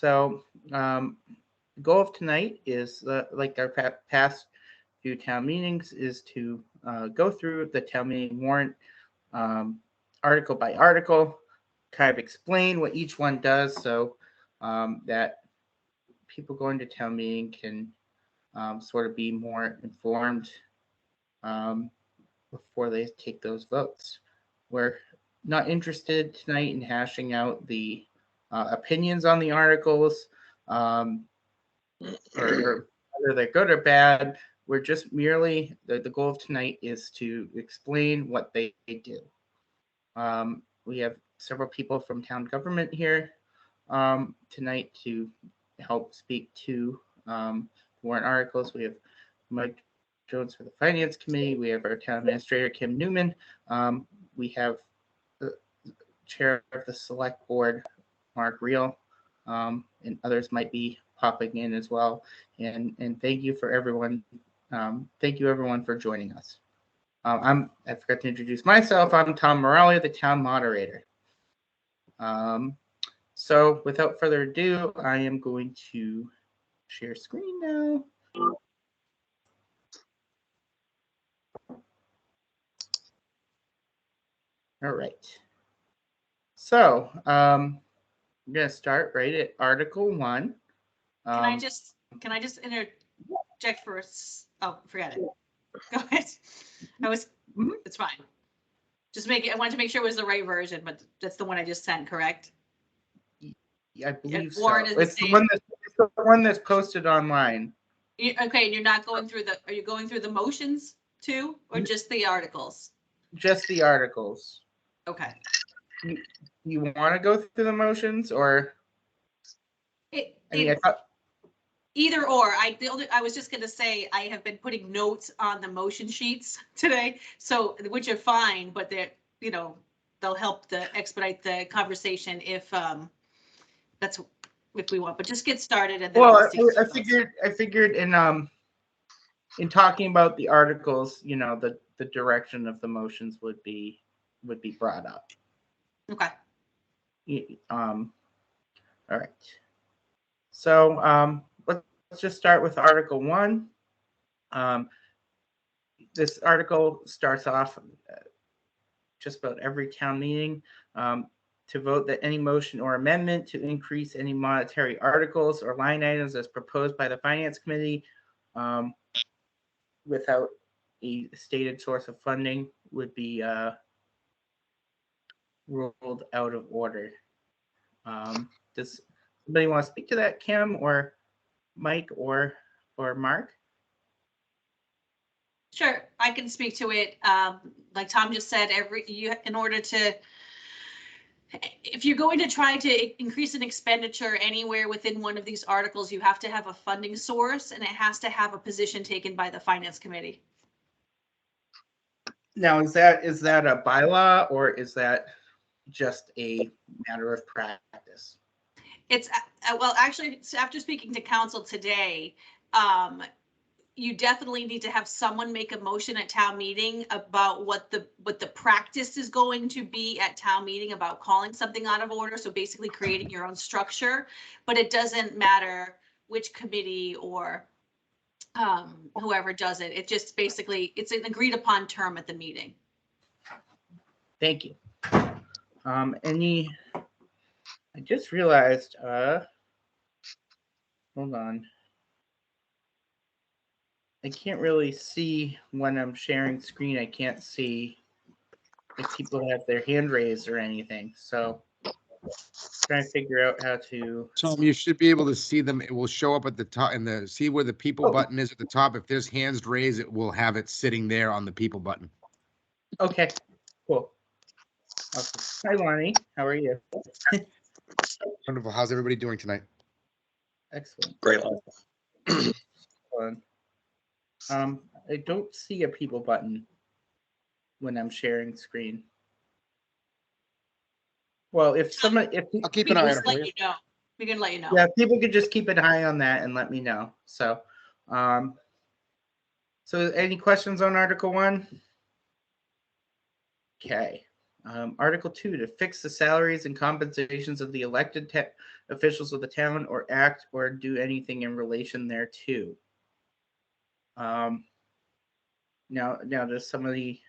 So the goal of tonight is, like our past few town meetings, is to go through the town meeting warrant article by article, kind of explain what each one does, so that people going to town meeting can sort of be more informed before they take those votes. We're not interested tonight in hashing out the opinions on the articles, or whether they're good or bad. We're just merely, the goal of tonight is to explain what they do. We have several people from town government here tonight to help speak to warrant articles. We have Mike Jones for the Finance Committee. We have our town administrator, Kim Newman. We have the chair of the Select Board, Mark Reel, and others might be popping in as well. And thank you for everyone. Thank you everyone for joining us. I forgot to introduce myself. I'm Tom Morelli, the town moderator. So without further ado, I am going to share screen now. All right. So I'm going to start right at Article 1. Can I just interject for oh, forget it. Go ahead. It's fine. I wanted to make sure it was the right version, but that's the one I just sent, correct? I believe so. It's the one that's posted online. Okay, and you're not going through are you going through the motions too, or just the articles? Just the articles. Okay. You want to go through the motions, or? Either or. I was just going to say I have been putting notes on the motion sheets today, so which are fine, but they're they'll help to expedite the conversation if we want. But just get started and then I figured in talking about the articles, the direction of the motions would be brought up. Okay. All right. So let's just start with Article 1. This article starts off just about every town meeting to vote that any motion or amendment to increase any monetary articles or line items as proposed by the Finance Committee without a stated source of funding would be ruled out of order. Does somebody want to speak to that, Kim or Mike or Mark? Sure, I can speak to it. Like Tom just said, if you're going to try to increase an expenditure anywhere within one of these articles, you have to have a funding source, and it has to have a position taken by the Finance Committee. Now, is that a bylaw, or is that just a matter of practice? It's well, actually, after speaking to council today, you definitely need to have someone make a motion at town meeting about what the practice is going to be at town meeting about calling something out of order. So basically creating your own structure, but it doesn't matter which committee or whoever does it. It just basically, it's an agreed upon term at the meeting. Thank you. I just realized, hold on. I can't really see when I'm sharing screen. I can't see if people have their hand raised or anything. So trying to figure out how to. Tom, you should be able to see them. It will show up at the top and see where the people button is at the top. If there's hands raised, it will have it sitting there on the people button. Okay, cool. Awesome. Hi, Lonnie. How are you? Wonderful. How's everybody doing tonight? Excellent. Great. I don't see a people button when I'm sharing screen. Well, I'll keep an eye on it for you. We can let you know. Yeah, people could just keep an eye on that and let me know. So, so any questions on Article 1? Okay. Article 2, to fix the salaries and compensations of the elected officials of the town or act or do anything in relation thereto. Now does somebody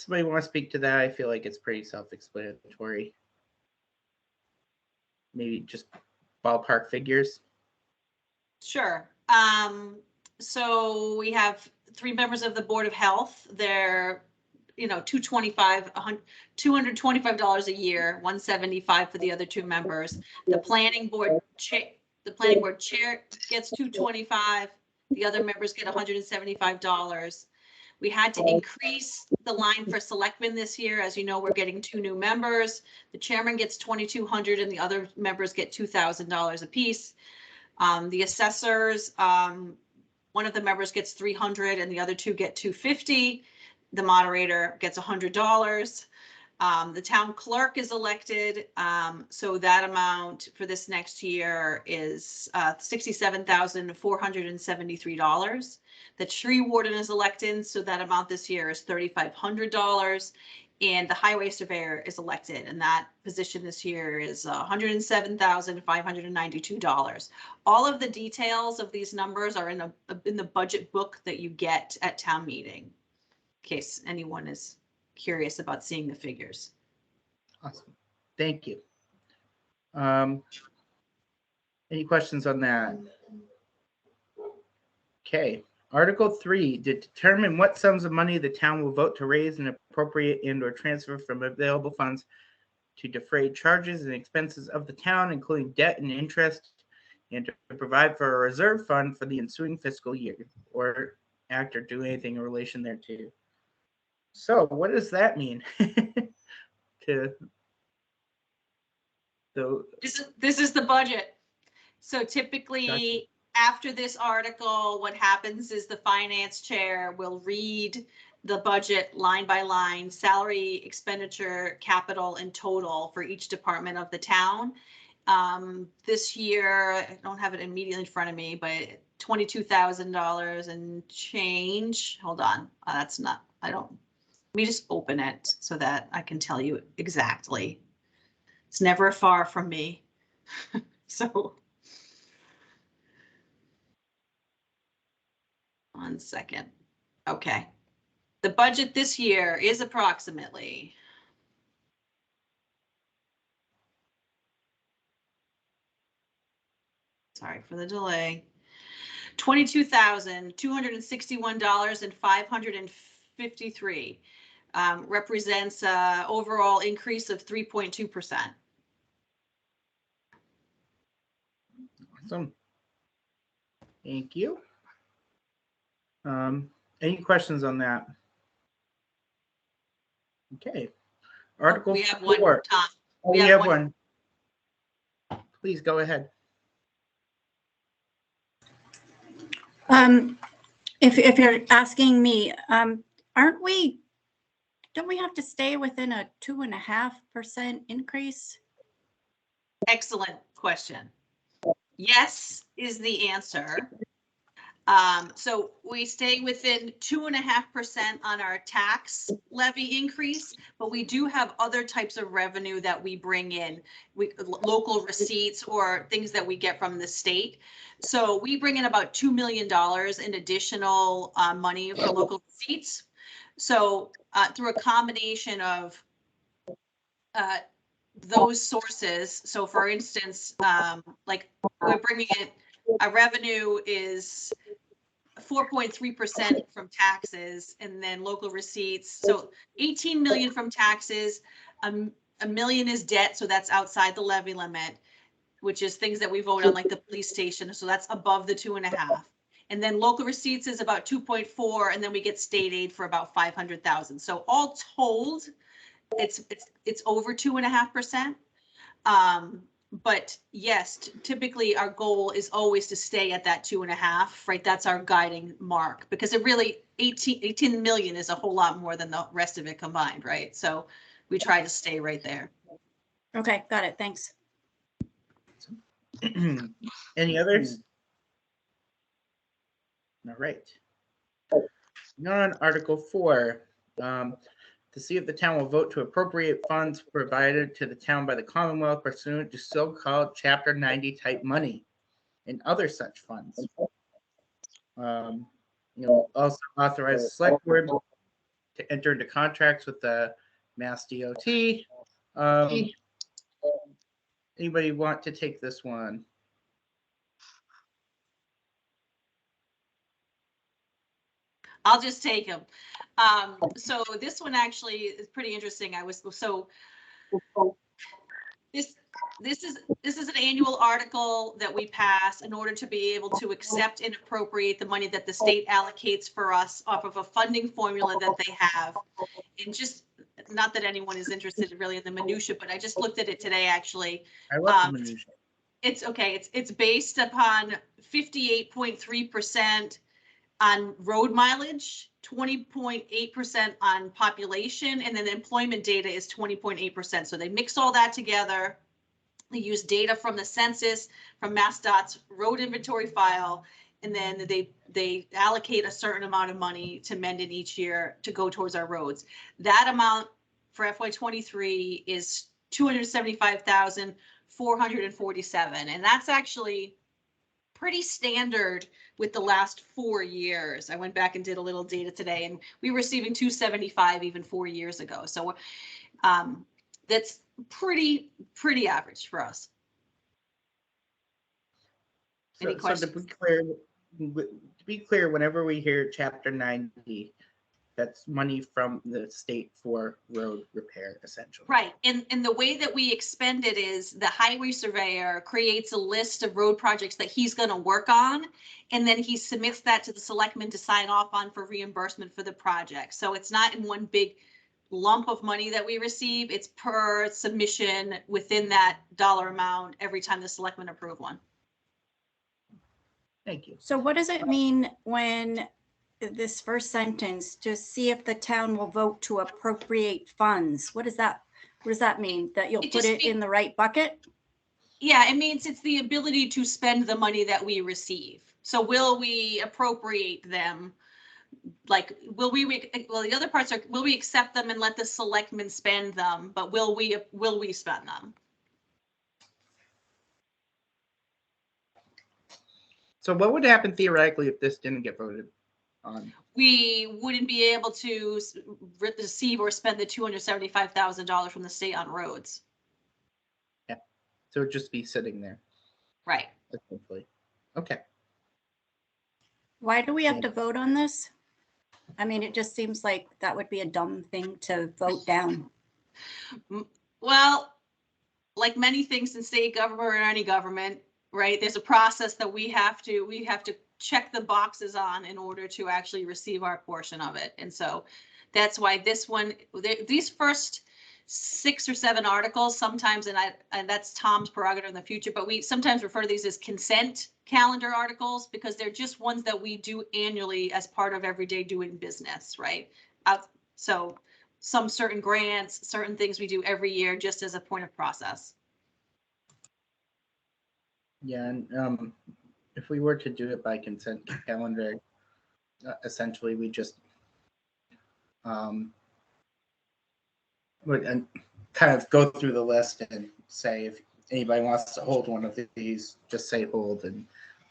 want to speak to that? I feel like it's pretty self-explanatory. Maybe just ballpark figures. Sure. So we have 3 members of the Board of Health. They're, $225 a year, $175 for the other 2 members. The planning board chair gets $225. The other members get $175. We had to increase the line for selectmen this year. As you know, we're getting 2 new members. The chairman gets $2,200 and the other members get $2,000 apiece. The assessors, one of the members gets $300 and the other 2 get $250. The moderator gets $100. The town clerk is elected. So that amount for this next year is $67,473. The tree warden is elected. So that amount this year is $3,500. And the highway surveyor is elected, and that position this year is $107,592. All of the details of these numbers are in the budget book that you get at town meeting, in case anyone is curious about seeing the figures. Awesome, thank you. Any questions on that? Okay. Article 3, to determine what sums of money the town will vote to raise and appropriate and or transfer from available funds to defray charges and expenses of the town, including debt and interest, and to provide for a reserve fund for the ensuing fiscal year, or act or do anything in relation thereto. So what does that mean? This is the budget. So typically, Gotcha. After this article, what happens is the finance chair will read the budget line by line, salary, expenditure, capital, and total for each department of the town. This year, I don't have it immediately in front of me, but $22,000 and change. Hold on, that's not, let me just open it so that I can tell you exactly. It's never far from me. So. 1 second. Okay. The budget this year is approximately sorry for the delay. $22,261.553 represents an overall increase of 3.2%. Awesome. Thank you. Any questions on that? Okay. Article 4. We have one, Tom. We have one. Please go ahead. If you're asking me, don't we have to stay within a 2.5% increase? Excellent question. Yes is the answer. So we stay within 2.5% on our tax levy increase, but we do have other types of revenue that we bring in, local receipts or things that we get from the state. So we bring in about $2 million in additional money for local receipts. So through a combination of those sources. So for instance, like we're bringing in, our revenue is 4.3% from taxes, and then local receipts. So 18 million from taxes, $1 million is debt. So that's outside the levy limit, which is things that we vote on, like the police station. So that's above the 2.5. And then local receipts is about 2.4. And then we get state aid for about 500,000. So all told, it's over 2.5%. But yes, typically our goal is always to stay at that 2.5, right? That's our guiding mark, because it really 18 million is a whole lot more than the rest of it combined, right? So we try to stay right there. Okay, got it. Thanks. Any others? All right. Now on Article 4, to see if the town will vote to appropriate funds provided to the town by the Commonwealth pursuant to so-called Chapter 90 type money and other such funds. Also authorize the select board to enter into contracts with the Mass DOT. Anybody want to take this one? I'll just take them. So this one actually is pretty interesting. This is an annual article that we pass in order to be able to accept and appropriate the money that the state allocates for us off of a funding formula that they have. And just, not that anyone is interested really in the minutia, but I just looked at it today, actually. I love the minutia. It's okay. It's based upon 58.3% on road mileage, 20.8% on population, and then employment data is 20.8%. So they mix all that together. They use data from the census, from MassDOT's road inventory file, and then they allocate a certain amount of money to Mendon each year to go towards our roads. That amount for FY23 is $275,447, and that's actually pretty standard with the last 4 years. I went back and did a little data today, and we were receiving 275 even 4 years ago. So that's pretty average for us. Any questions? So to be clear, whenever we hear Chapter 90, that's money from the state for road repair, essentially. Right. And the way that we expend it is the highway surveyor creates a list of road projects that he's going to work on, and then he submits that to the selectmen to sign off on for reimbursement for the project. So it's not in one big lump of money that we receive. It's per submission within that dollar amount every time the selectmen approve one. Thank you. So what does it mean when this first sentence, to see if the town will vote to appropriate funds? What does that mean? That you'll put it in the right bucket? Yeah, it means it's the ability to spend the money that we receive. So will we appropriate them? Like, well, the other parts are, will we accept them and let the selectmen spend them, but will we spend them? So what would happen theoretically if this didn't get voted on? We wouldn't be able to receive or spend the $275,000 from the state on roads. Yeah, so it'd just be sitting there. Right. Essentially. Okay. Why do we have to vote on this? I mean, it just seems like that would be a dumb thing to vote down. Well, like many things in state government or any government, right? There's a process that we have to check the boxes on in order to actually receive our portion of it. And so that's why this one, these first 6 or 7 articles sometimes, and that's Tom's prerogative in the future, but we sometimes refer to these as consent calendar articles because they're just ones that we do annually as part of everyday doing business, right? So some certain grants, certain things we do every year just as a point of process. Yeah, and if we were to do it by consent calendar, essentially we just would kind of go through the list and say if anybody wants to hold one of these, just say hold, and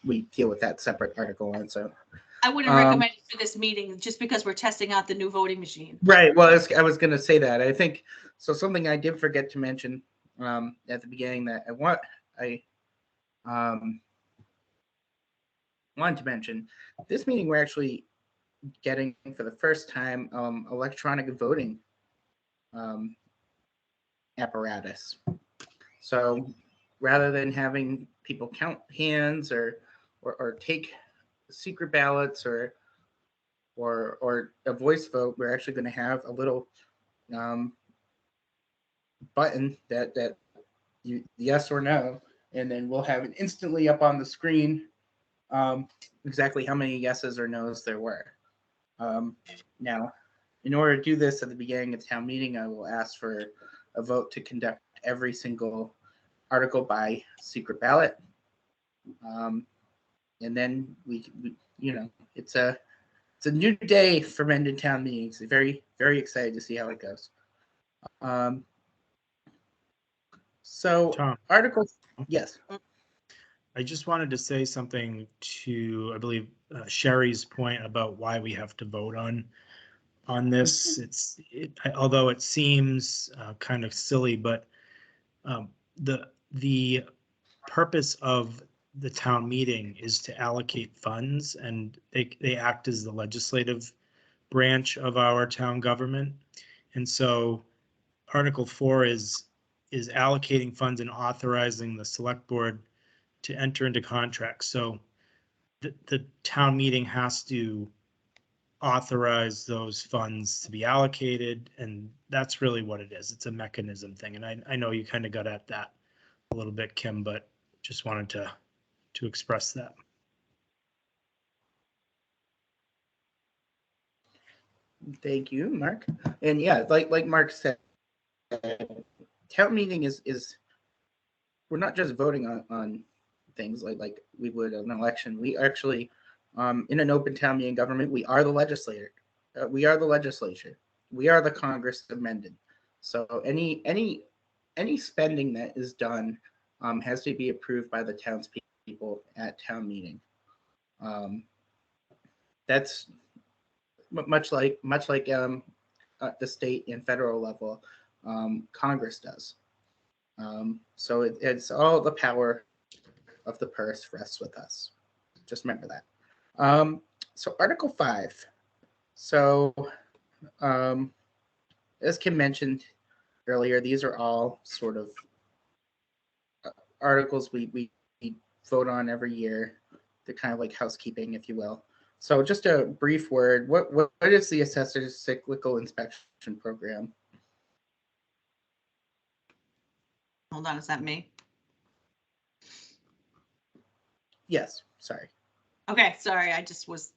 we deal with that separate article. And so I wouldn't recommend it for this meeting just because we're testing out the new voting machine. Right. Well, I was going to say that. I think so. Something I did forget to mention at the beginning that I wanted to mention this meeting. We're actually getting for the first time electronic voting apparatus. So rather than having people count hands or take secret ballots or a voice vote, we're actually going to have a little button that you yes or no, and then we'll have it instantly up on the screen exactly how many yeses or nos there were. Now, in order to do this at the beginning of town meeting, I will ask for a vote to conduct every single article by secret ballot. And then we it's a it's a new day for Mendon Town meetings. Very, very excited to see how it goes. So Tom, Article, yes. I just wanted to say something to, I believe, Sherry's point about why we have to vote on this. Although it seems kind of silly, but the purpose of the town meeting is to allocate funds, and they act as the legislative branch of our town government. And so Article 4 is allocating funds and authorizing the select board to enter into contracts. So the town meeting has to authorize those funds to be allocated, and that's really what it is. It's a mechanism thing. And I know you kind of got at that a little bit, Kim, but just wanted to express that. Thank you, Mark. And yeah, like Mark said, town meeting is we're not just voting on things like we would an election. We actually, in an open town meeting government, we are the legislator. We are the legislature. We are the Congress of Mendon. So any spending that is done has to be approved by the townspeople at town meeting. That's much like the state and federal level, Congress does. So it's all the power of the purse rests with us. Just remember that. So Article 5. So as Kim mentioned earlier, these are all sort of articles we vote on every year. They're kind of like housekeeping, if you will. So just a brief word. What is the assessor's cyclical inspection program? Hold on, is that me? Yes, sorry. Okay, sorry, I just was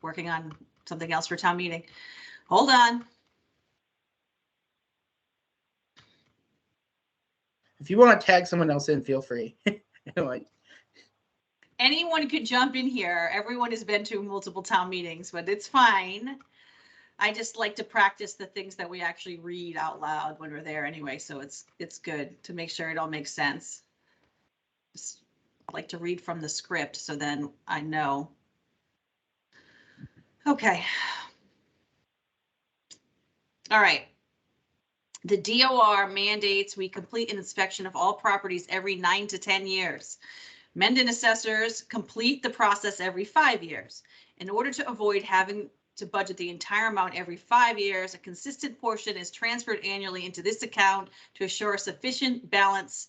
working on something else for town meeting. Hold on. If you want to tag someone else in, feel free. Anyone could jump in here. Everyone has been to multiple town meetings, but it's fine. I just like to practice the things that we actually read out loud when we're there anyway, so it's good to make sure it all makes sense. Just like to read from the script so then I know. Okay. All right. The DOR mandates we complete an inspection of all properties every 9 to 10 years. Mendon assessors complete the process every 5 years. In order to avoid having to budget the entire amount every 5 years, a consistent portion is transferred annually into this account to assure sufficient balance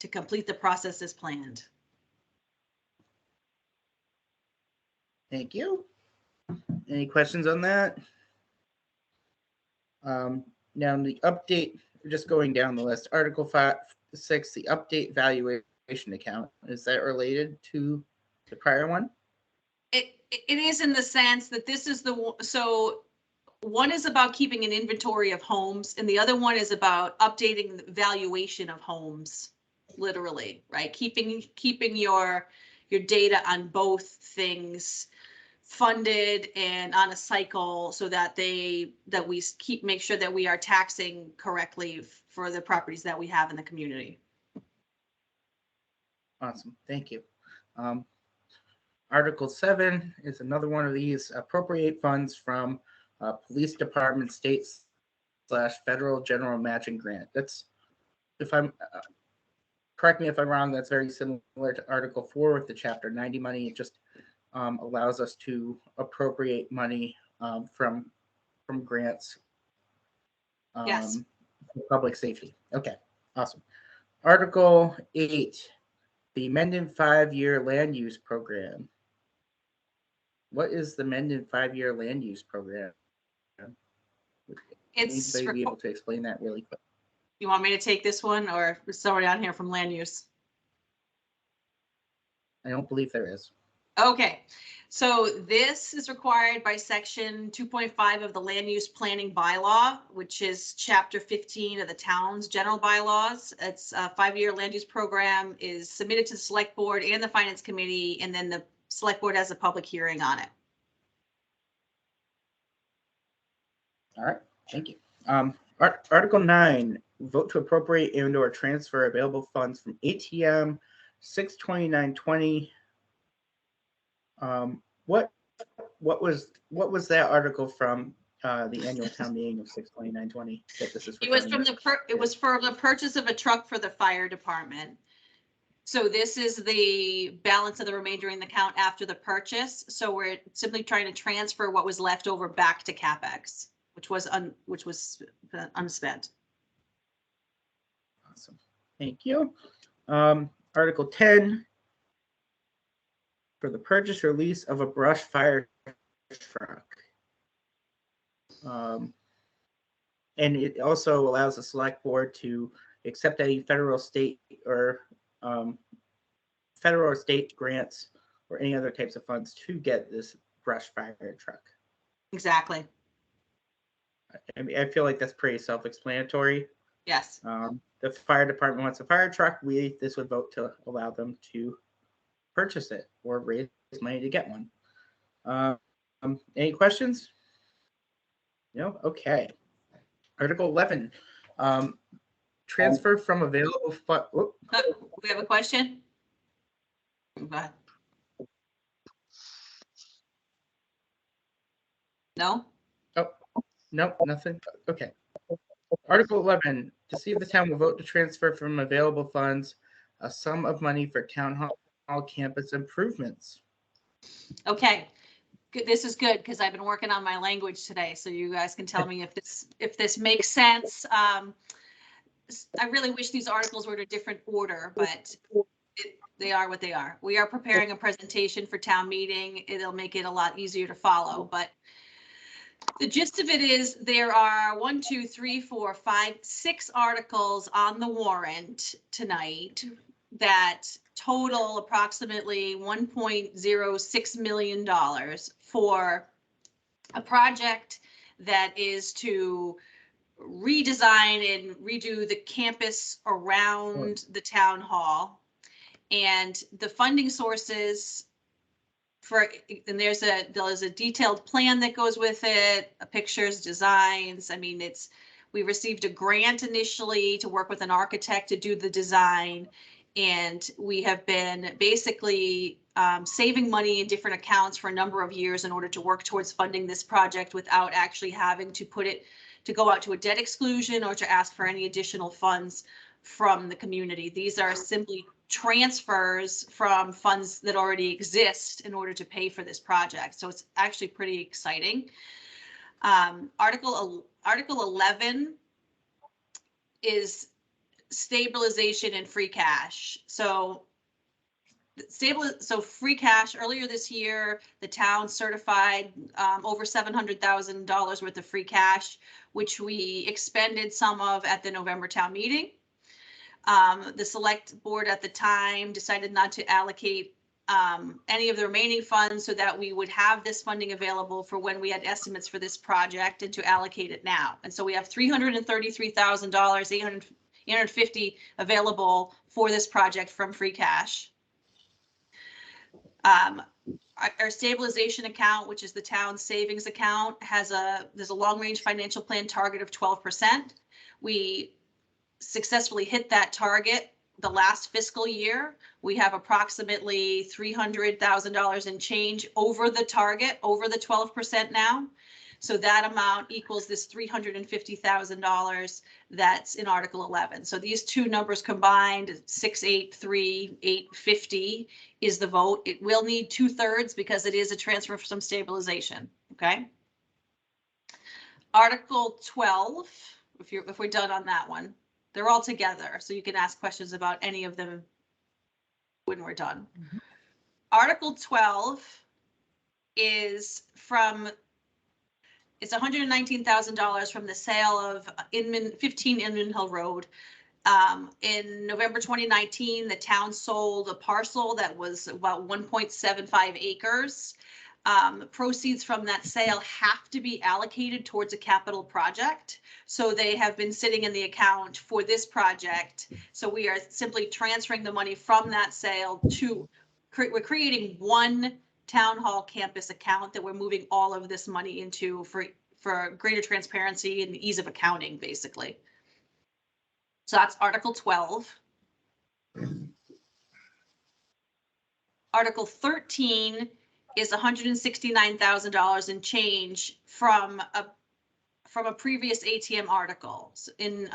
to complete the process as planned. Thank you. Any questions on that? Now the update, just going down the list, Article 6, the update valuation account. Is that related to the prior one? It is in the sense that this is so one is about keeping an inventory of homes and the other one is about updating the valuation of homes, literally, right? Keeping your data on both things funded and on a cycle so that we make sure that we are taxing correctly for the properties that we have in the community. Awesome, thank you. Article 7 is another one of these, appropriate funds from police department, state/federal general matching grant. That's, if I'm, correct me if I'm wrong, that's very similar to Article 4 with the Chapter 90 money. It just allows us to appropriate money from grants. Yes. For public safety. Okay, awesome. Article 8, the Mendon 5-year land use program. What is the Mendon 5-year land use program? It's Anybody be able to explain that really quick? You want me to take this one or is someone on here from land use? I don't believe there is. Okay, so this is required by section 2.5 of the land use planning bylaw, which is chapter 15 of the town's general bylaws. It's a 5-year land use program is submitted to the select board and the finance committee, and then the select board has a public hearing on it. All right, thank you. Article 9, vote to appropriate and or transfer available funds from ATM 62920. What was that article from the annual town meeting of 62920 that this is It was referring from to? it was for the purchase of a truck for the fire department. So this is the balance of the remainder in the account after the purchase. So we're simply trying to transfer what was left over back to CapEx, which was unspent. Awesome, thank you. Article 10, for the purchase or lease of a brush fire truck. And it also allows the select board to accept any federal, state, or grants or any other types of funds to get this brush fire truck. Exactly. I mean, I feel like that's pretty self-explanatory. Yes. The fire department wants a fire truck. This would vote to allow them to purchase it or raise money to get one. Any questions? No? Okay. Article 11, transfer from available fund. We have a question? Go ahead. No? Nope, nothing. Okay. Article 11, to see if the town will vote to transfer from available funds a sum of money for town hall campus improvements. Okay. Good. This is good because I've been working on my language today, so you guys can tell me if this makes sense. I really wish these articles were in a different order, but they are what they are. We are preparing a presentation for town meeting. It'll make it a lot easier to follow, but the gist of it is there are 6 articles on the warrant tonight that total approximately $1.06 million for a project that is to redesign and redo the campus around the town hall. And the funding sources and there's a detailed plan that goes with it, pictures, designs. I mean, we received a grant initially to work with an architect to do the design. And we have been basically saving money in different accounts for a number of years in order to work towards funding this project without actually having to go out to a debt exclusion or to ask for any additional funds from the community. These are simply transfers from funds that already exist in order to pay for this project. So it's actually pretty exciting. Article 11 is stabilization and free cash. So free cash, earlier this year, the town certified over $700,000 worth of free cash, which we expended some of at the November town meeting. The select board at the time decided not to allocate any of the remaining funds so that we would have this funding available for when we had estimates for this project and to allocate it now. And so we have $333,000, $850 available for this project from free cash. Our stabilization account, which is the town's savings account, there's a long-range financial plan target of 12%. We successfully hit that target the last fiscal year. We have approximately $300,000 in change over the target, over the 12% now. So that amount equals this $350,000 that's in Article 11. So these two numbers combined, 683,850 is the vote. It will need 2/3 because it is a transfer from stabilization. Okay. Article 12, if we're done on that one, they're all together, so you can ask questions about any of them when we're done. Mm-hmm. Article 12 is it's $119,000 from the sale of 15 Inman Hill Road. In November 2019, the town sold a parcel that was about 1.75 acres. Proceeds from that sale have to be allocated towards a capital project. So they have been sitting in the account for this project. So we are simply transferring the money from that sale we're creating one town hall campus account that we're moving all of this money into for for greater transparency and ease of accounting, basically. So that's Article 12. Article 13 is $169,000 and change from a previous ATM article. In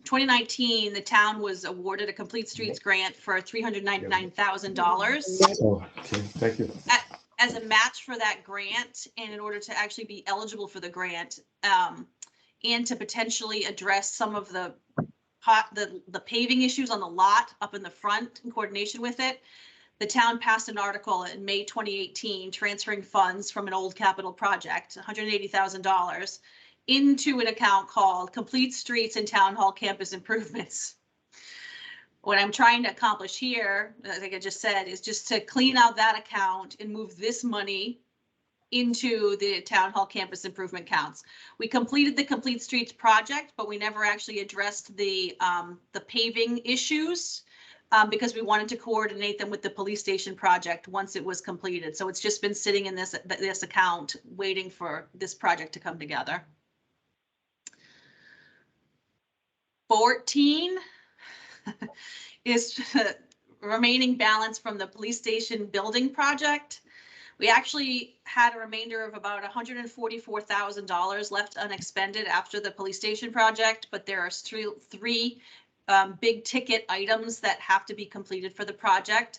2019, the town was awarded a Complete Streets grant for $399,000 Oh, okay, thank you. as a match for that grant, and in order to actually be eligible for the grant, and to potentially address some of the paving issues on the lot up in the front in coordination with it, the town passed an article in May 2018 transferring funds from an old capital project, $180,000, into an account called Complete Streets and Town Hall Campus Improvements. What I'm trying to accomplish here, like I just said, is just to clean out that account and move this money into the Town Hall Campus Improvement counts. We completed the Complete Streets project, but we never actually addressed the paving issues because we wanted to coordinate them with the police station project once it was completed. So it's just been sitting in this account waiting for this project to come together. 14 is remaining balance from the police station building project. We actually had a remainder of about $144,000 left unexpended after the police station project, but there are three big ticket items that have to be completed for the project.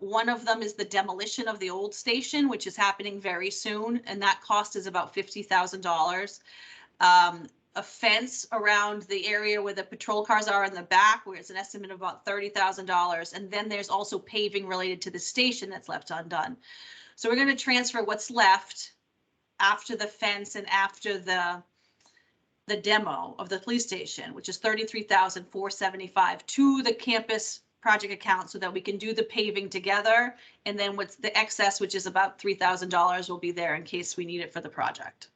One of them is the demolition of the old station, which is happening very soon, and that cost is about $50,000. A fence around the area where the patrol cars are in the back, where it's an estimate of about $30,000. And then there's also paving related to the station that's left undone. So we're going to transfer what's left after the fence and after the demo of the police station, which is $33,475 to the campus project account so that we can do the paving together. And then what's the excess, which is about $3,000, will be there in case we need it for the project.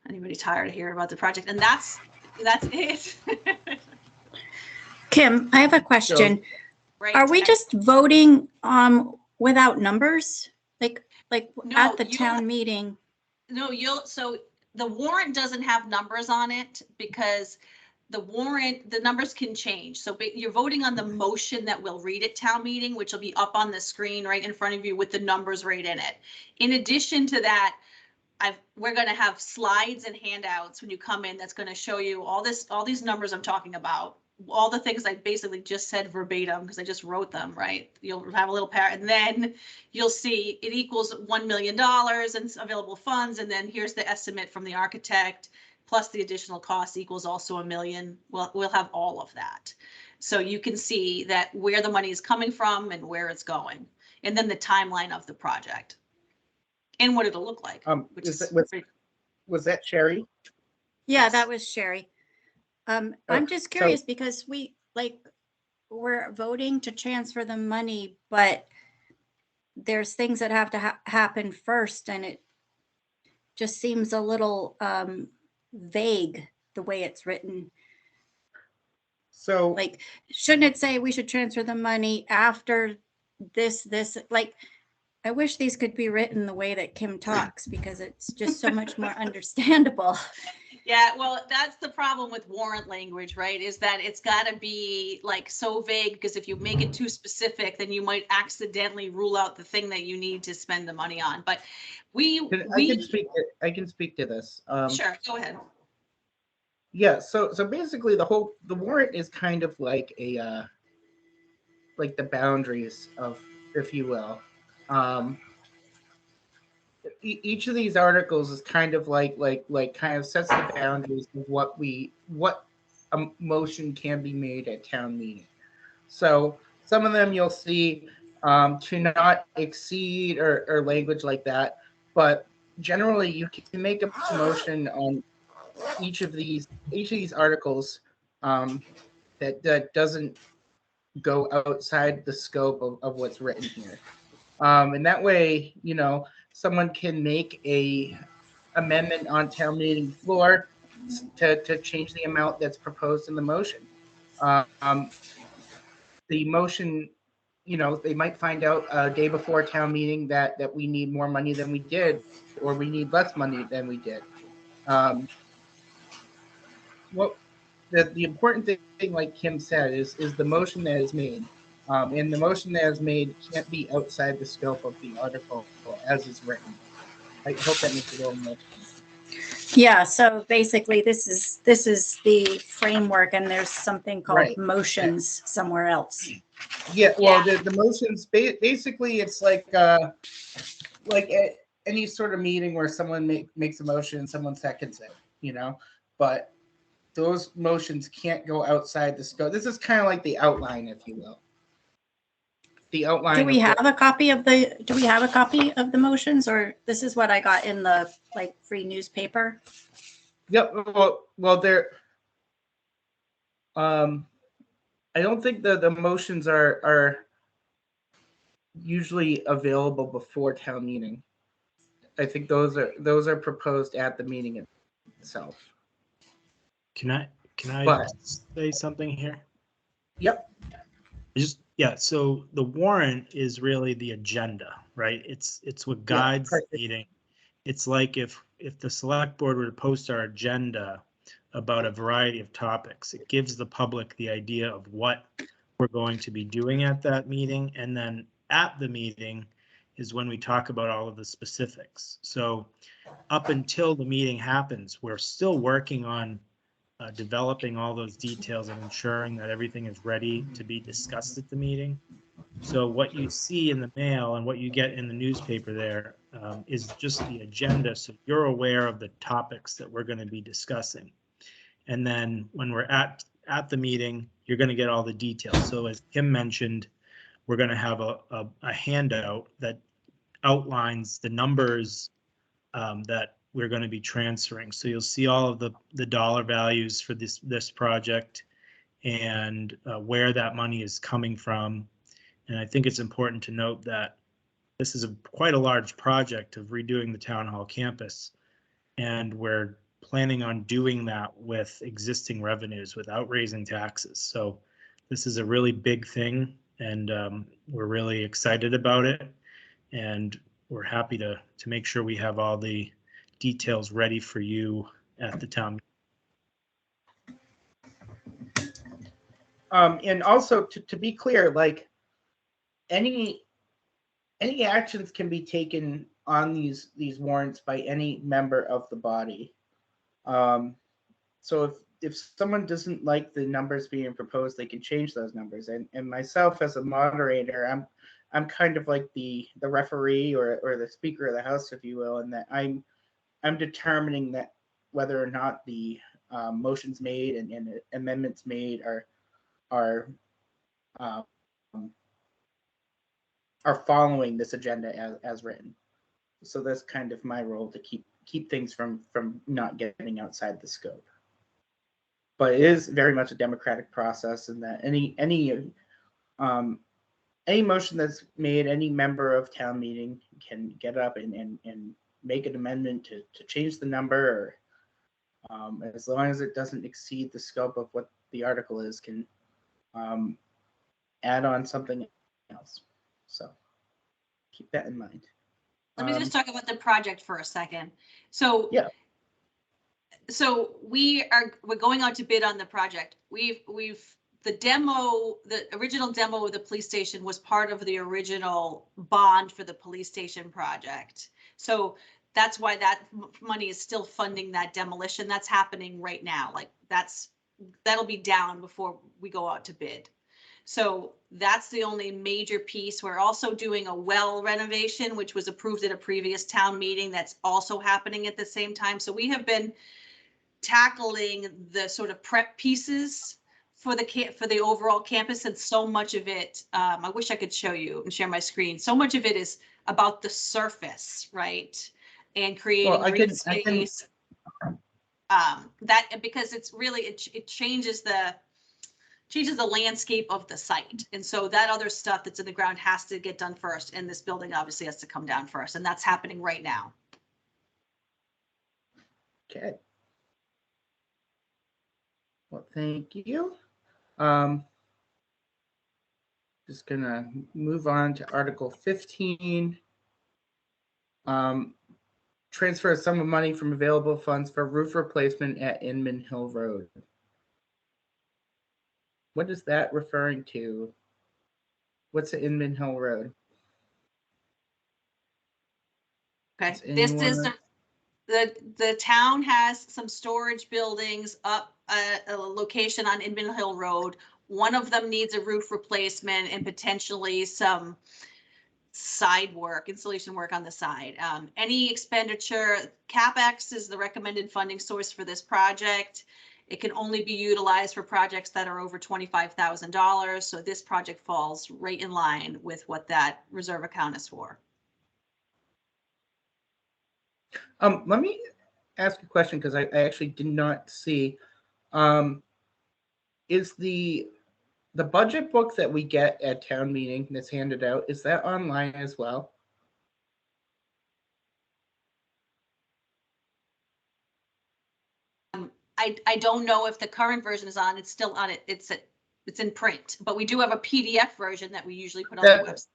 Anybody tired of hearing about the project? And that's it. Kim, I have a question. Right. Are we just voting without numbers? Like No, at the town meeting? No, so the warrant doesn't have numbers on it because the warrant, the numbers can change. So you're voting on the motion that we'll read at town meeting, which will be up on the screen right in front of you with the numbers right in it. In addition to that, we're going to have slides and handouts when you come in that's going to show you all these numbers I'm talking about, all the things I basically just said verbatim because I just wrote them, right? You'll have a little and then you'll see it equals $1 million and available funds, and then here's the estimate from the architect plus the additional cost equals also $1 million. We'll have all of that, so you can see that where the money is coming from and where it's going, and then the timeline of the project. And what it'll look like. Was that Sherry? Yeah, Yes. that was Sherry. I'm just curious because we're voting to transfer the money, but there's things that have to happen first, and it just seems a little vague the way it's written. So Like, shouldn't it say we should transfer the money after this? Like, I wish these could be written the way that Kim talks because it's just so much more understandable. Yeah, well, that's the problem with warrant language, right? Is that it's got to be like so vague because if you make it too specific, then you might accidentally rule out the thing that you need to spend the money on. But I can speak to this. Sure, go ahead. Yeah, so basically the warrant is kind of like like the boundaries of, if you will. Each of these articles is kind of like kind of sets the boundaries of what a motion can be made at town meeting. So some of them you'll see to not exceed or language like that, but generally you can make a motion on each of these articles that doesn't go outside the scope of what's written here. And that way, someone can make a amendment on town meeting floor to change the amount that's proposed in the motion. The motion they might find out a day before town meeting that we need more money than we did, or we need less money than we did. What the important thing, like Kim said, is the motion that is made. And the motion that is made can't be outside the scope of the article as is written. I hope that makes it a little more sense. Yeah, so basically this is the framework and there's something called Right. motions somewhere else. Yeah, well, the motions, basically, it's like any sort of meeting where someone makes a motion and someone seconds it, but those motions can't go outside the scope. This is kind of like the outline, if you will. The outline. Do we have a copy of the motions, or this is what I got in the free newspaper? Yep. Well, there. I don't think the motions are usually available before town meeting. I think those are proposed at the meeting itself. Can I But- say something here? Yep. So the warrant is really the agenda, right? It's what guides the meeting. It's like if the select board were to post our agenda about a variety of topics, it gives the public the idea of what we're going to be doing at that meeting. And then at the meeting is when we talk about all of the specifics. So up until the meeting happens, we're still working on developing all those details and ensuring that everything is ready to be discussed at the meeting. So what you see in the mail and what you get in the newspaper there is just the agenda. So you're aware of the topics that we're going to be discussing. And then when we're at the meeting, you're going to get all the details. So as Kim mentioned, we're going to have a handout that outlines the numbers that we're going to be transferring. So you'll see all of the dollar values for this project and where that money is coming from. And I think it's important to note that this is quite a large project of redoing the town hall campus. And we're planning on doing that with existing revenues without raising taxes. So this is a really big thing, and we're really excited about it. And we're happy to make sure we have all the details ready for you at the town. And also to be clear, like any actions can be taken on these warrants by any member of the body. So if someone doesn't like the numbers being proposed, they can change those numbers. And myself as a moderator, I'm kind of like the referee or the speaker of the house, if you will, and that I'm determining that whether or not the motions made and amendments made are following this agenda as written. So that's kind of my role, to keep things from not getting outside the scope. But it is very much a democratic process, in that any motion that's made, any member of town meeting can get up and make an amendment to change the number, or as long as it doesn't exceed the scope of what the article is, can add on something else. So keep that in mind. Let me just talk about the project for a second. So yeah. So we're going out to bid on the project. The original demo of the police station was part of the original bond for the police station project. So that's why that money is still funding that demolition. That's happening right now. Like that'll be down before we go out to bid. So that's the only major piece. We're also doing a well renovation, which was approved at a previous town meeting. That's also happening at the same time. So we have been tackling the sort of prep pieces for the overall campus, and so much of it, I wish I could show you and share my screen. So much of it is about the surface, right? And creating green space. That because it's really it changes the landscape of the site. And so that other stuff that's in the ground has to get done first. And this building obviously has to come down first. And that's happening right now. Okay. Well, thank you. Just gonna move on to Article 15. Transfer a sum of money from available funds for roof replacement at Inman Hill Road. What is that referring to? What's the Inman Hill Road? Okay, Does this is anyone- the town has some storage buildings up a location on Inman Hill Road. One of them needs a roof replacement and potentially some side work, installation work on the side. Any expenditure, CapEx is the recommended funding source for this project. It can only be utilized for projects that are over $25,000. So this project falls right in line with what that reserve account is for. Let me ask a question because I actually did not see. Is the budget book that we get at town meeting that's handed out, is that online as well? I don't know if the current version is on. It's still on it. It's in print, but we do have a PDF version that we usually put on the website.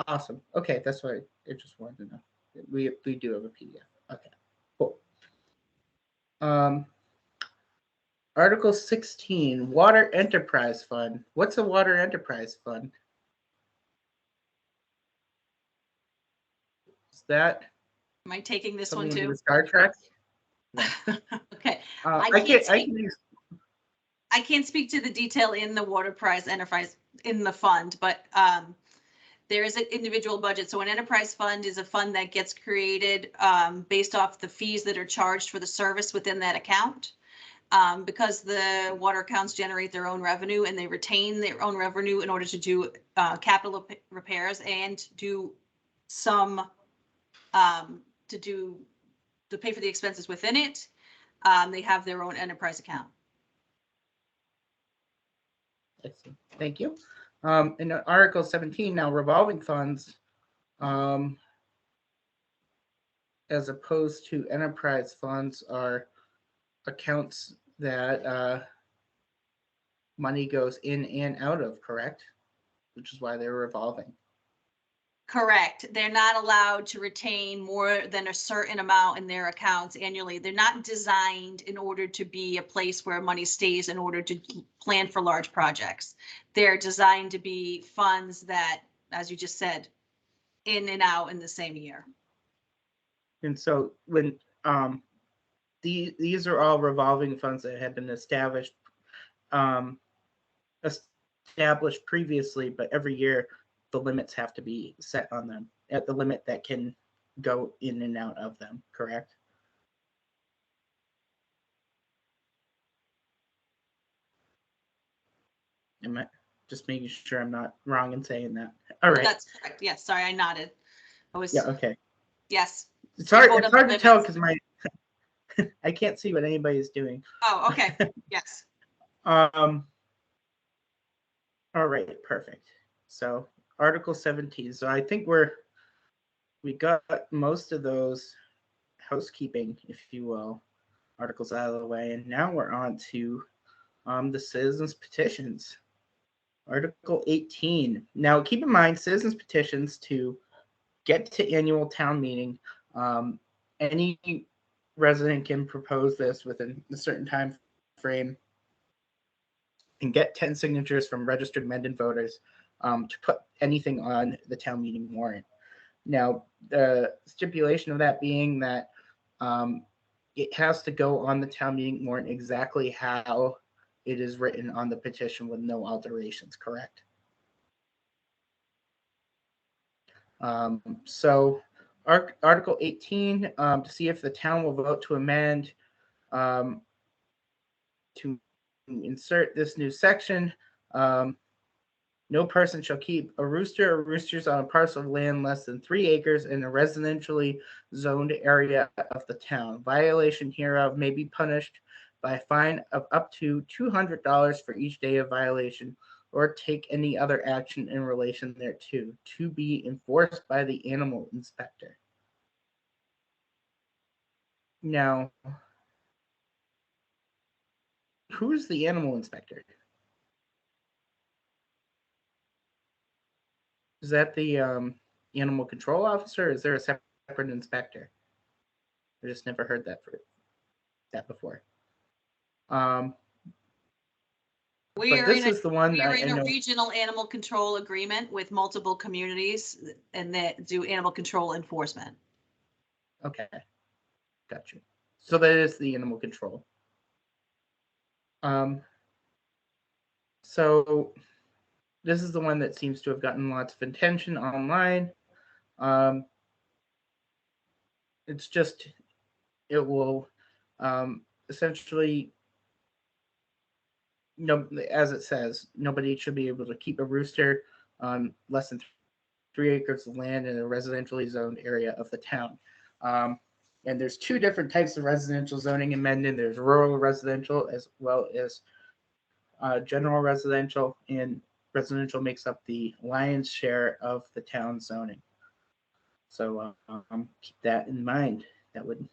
Awesome. Okay, that's what I just wanted to know. We do have a PDF. Okay, cool. Article 16, Water Enterprise Fund. What's a Water Enterprise Fund? Is that Am I taking this one something to do too? with Star Trek? No. Okay. I I can't speak to the detail in the Water Prize Enterprise in the fund, but there is an individual budget. So an enterprise fund is a fund that gets created based off the fees that are charged for the service within that account. Because the water accounts generate their own revenue and they retain their own revenue in order to do capital repairs and do some to pay for the expenses within it. They have their own enterprise account. Thank you. In Article 17, now revolving funds, as opposed to enterprise funds, are accounts that money goes in and out of, correct? Which is why they're revolving. Correct. They're not allowed to retain more than a certain amount in their accounts annually. They're not designed in order to be a place where money stays in order to plan for large projects. They're designed to be funds that, as you just said, in and out in the same year. And so when these are all revolving funds that have been established previously, but every year the limits have to be set on them at the limit that can go in and out of them, correct? Am I just making sure I'm not wrong in saying that? All right. That's correct. Yes, sorry, I nodded. I was. Yeah, okay. Yes. It's hard Vote to on the tell limits. because I can't see what anybody's doing. Oh, okay. Yes. All right, perfect. So Article 17. So I think we got most of those housekeeping, if you will, articles out of the way, and now we're on to the citizens petitions. Article 18. Now keep in mind, citizens petitions to get to annual town meeting. Any resident can propose this within a certain time frame and get 10 signatures from registered Mendon voters to put anything on the town meeting warrant. Now, the stipulation of that being that it has to go on the town meeting warrant exactly how it is written on the petition with no alterations, correct? So Article 18, to see if the town will vote to amend to insert this new section. No person shall keep a rooster or roosters on a parcel of land less than 3 acres in a residentially zoned area of the town. Violation hereof may be punished by a fine of up to $200 for each day of violation, or take any other action in relation thereto, to be enforced by the animal inspector. Now, who's the animal inspector? Is that the animal control officer? Or is there a separate inspector? I just never heard that before. We But are this in a, is the one we are I in a know. regional animal control agreement with multiple communities and that do animal control enforcement. Okay, got you. So that is the animal control. So this is the one that seems to have gotten lots of attention online. It's just, it will essentially, as it says, nobody should be able to keep a rooster on less than 3 acres of land in a residentially zoned area of the town. And there's two different types of residential zoning in Mendon. There's rural residential as well as general residential, and residential makes up the lion's share of the town zoning. So keep that in mind. That would.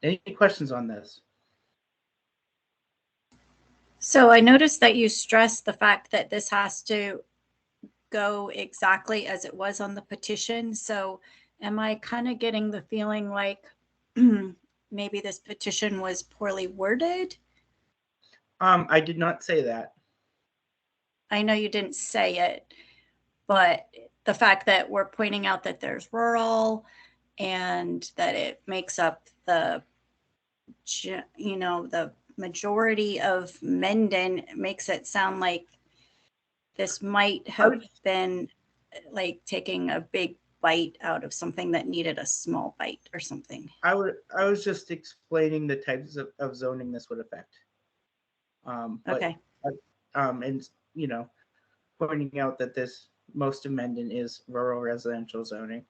Any questions on this? So I noticed that you stressed the fact that this has to go exactly as it was on the petition. So am I kind of getting the feeling like maybe this petition was poorly worded? I did not say that. I know you didn't say it, but the fact that we're pointing out that there's rural and that it makes up the majority of Mendon makes it sound like this might have been like taking a big bite out of something that needed a small bite or something. I was just explaining the types of zoning this would affect. Okay. And pointing out that most of Mendon is rural residential zoning.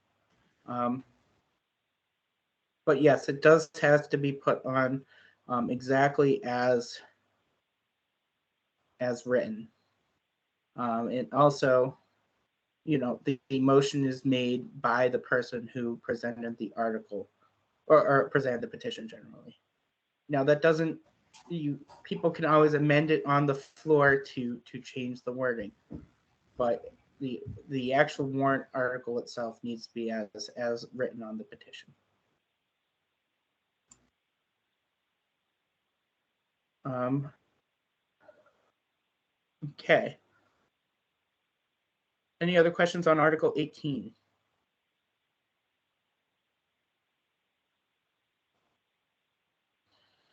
But yes, it does have to be put on exactly as written. And also, the motion is made by the person who presented the article or presented the petition generally. Now that doesn't, people can always amend it on the floor to change the wording, but the actual warrant article itself needs to be as written on the petition. Okay. Any other questions on Article 18?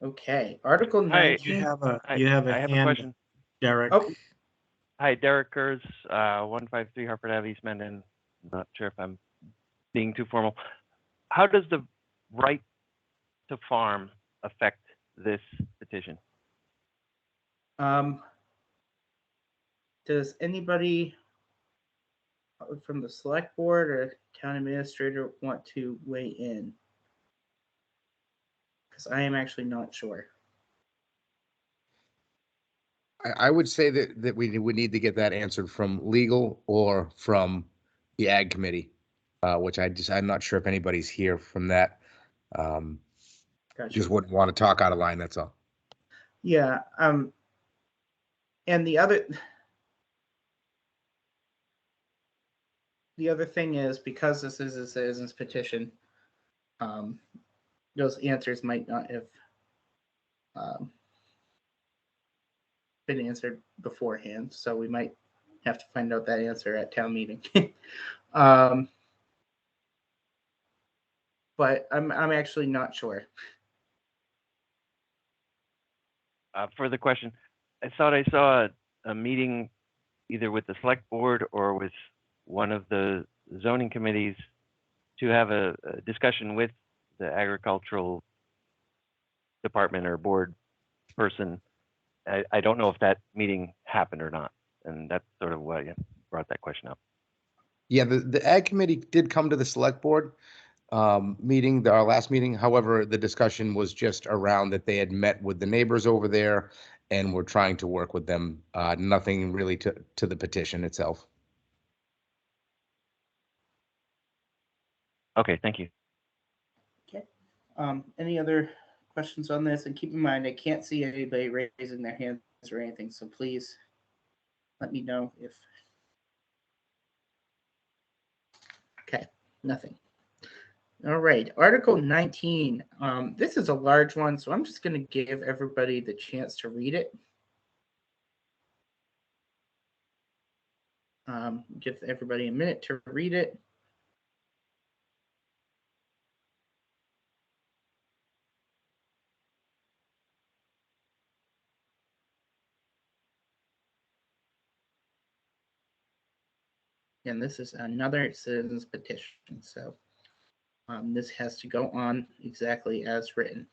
Okay, Article Hi. 19. You have a I have a hand, question. Derek. Oh, Hi, Derek Kurz, 153 Hartford Ave, East Mendon. Not sure if I'm being too formal. How does the right to farm affect this petition? does anybody from the select board or town administrator want to weigh in? Because I am actually not sure. I would say that we would need to get that answered from legal or from the ag committee, which I'm not sure if anybody's here from that. Gotcha. Just wouldn't want to talk out of line, that's all. Yeah. And the other thing is, because this is a citizen's petition, those answers might not have been answered beforehand, so we might have to find out that answer at town meeting. But I'm actually not sure. For the question, I thought I saw a meeting either with the select board or with one of the zoning committees to have a discussion with the agricultural department or board person. I don't know if that meeting happened or not, and that's sort of why I brought that question up. Yeah, the ag committee did come to the select board meeting, our last meeting. However, the discussion was just around that they had met with the neighbors over there and were trying to work with them. Nothing really to the petition itself. Okay, thank you. Okay. Any other questions on this? And keep in mind, I can't see anybody raising their hands or anything, so please let me know if Nothing. All right, Article 19. This is a large one, so I'm just going to give everybody the chance to read it. Give everybody a minute to read it. And this is another citizen's petition, so this has to go on exactly as written.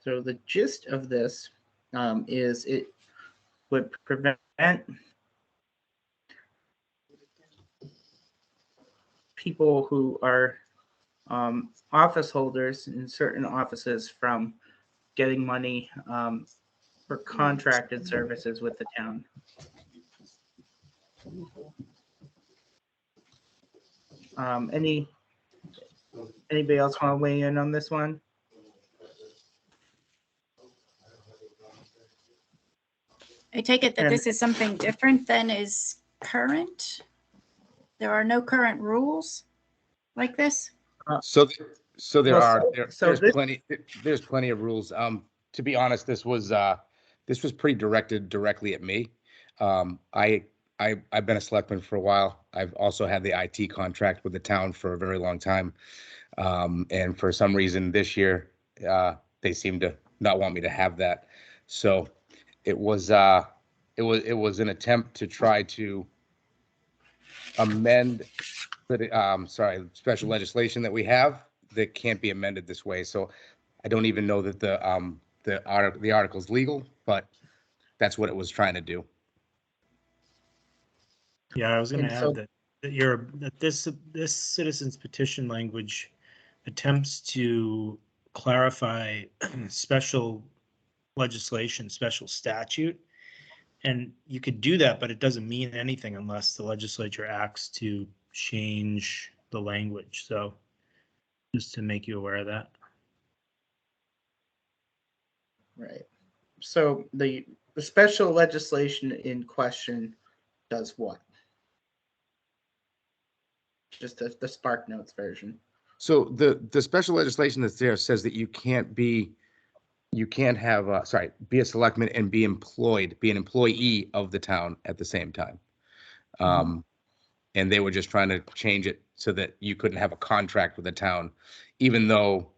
So the gist of this is it would prevent people who are office holders in certain offices from getting money for contracted services with the town. Anybody else want to weigh in on this one? I take it that And- this is something different than is current? There are no current rules like this? So, there Well, are, so there's this- plenty of rules. To be honest, this was pretty directly at me. I've been a selectman for a while. I've also had the IT contract with the town for a very long time. And for some reason this year, they seem to not want me to have that. So it was an attempt to try to amend special legislation that we have that can't be amended this way. So I don't even know that the article's legal, but that's what it was trying to do. Yeah, I was going to And so- add that this citizens petition language attempts to clarify special legislation, special statute. And you could do that, but it doesn't mean anything unless the legislature acts to change the language. So just to make you aware of that. Right. So the special legislation in question does what? Just the Spark Notes version. So the special legislation that's there says that you can't be a selectman and be an employee of the town at the same time. And they were just trying to change it so that you couldn't have a contract with the town, even though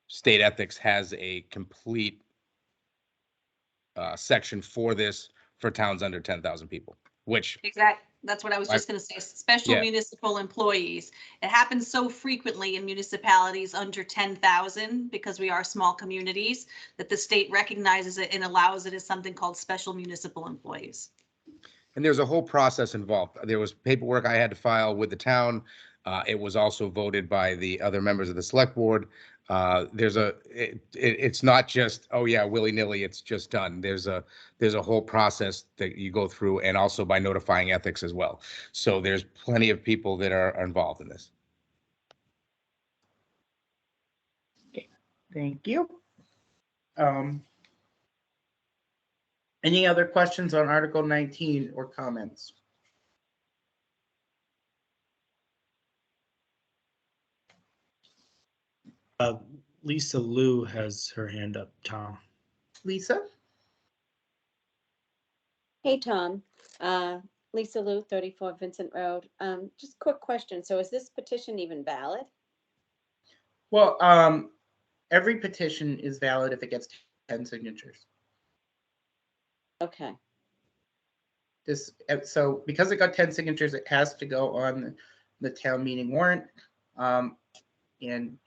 state ethics has a complete section for this for towns under 10,000 people, which Exactly. That's what I was just going to say. Special Yeah. municipal employees. It happens so frequently in municipalities under 10,000 because we are small communities that the state recognizes it and allows it as something called special municipal employees. and there's a whole process involved. There was paperwork I had to file with the town. It was also voted by the other members of the select board. It's not just, oh yeah, willy-nilly, it's just done. There's a whole process that you go through, and also by notifying ethics as well. So there's plenty of people that are involved in this. Thank you. Any other questions on Article 19 or comments? Lisa Liu has her hand up, Tom. Lisa? Hey, Tom. Lisa Liu, 34 Vincent Road. Just quick question. So is this petition even valid? Well, every petition is valid if it gets 10 signatures. Okay. So because it got 10 signatures, it has to go on the town meeting warrant. And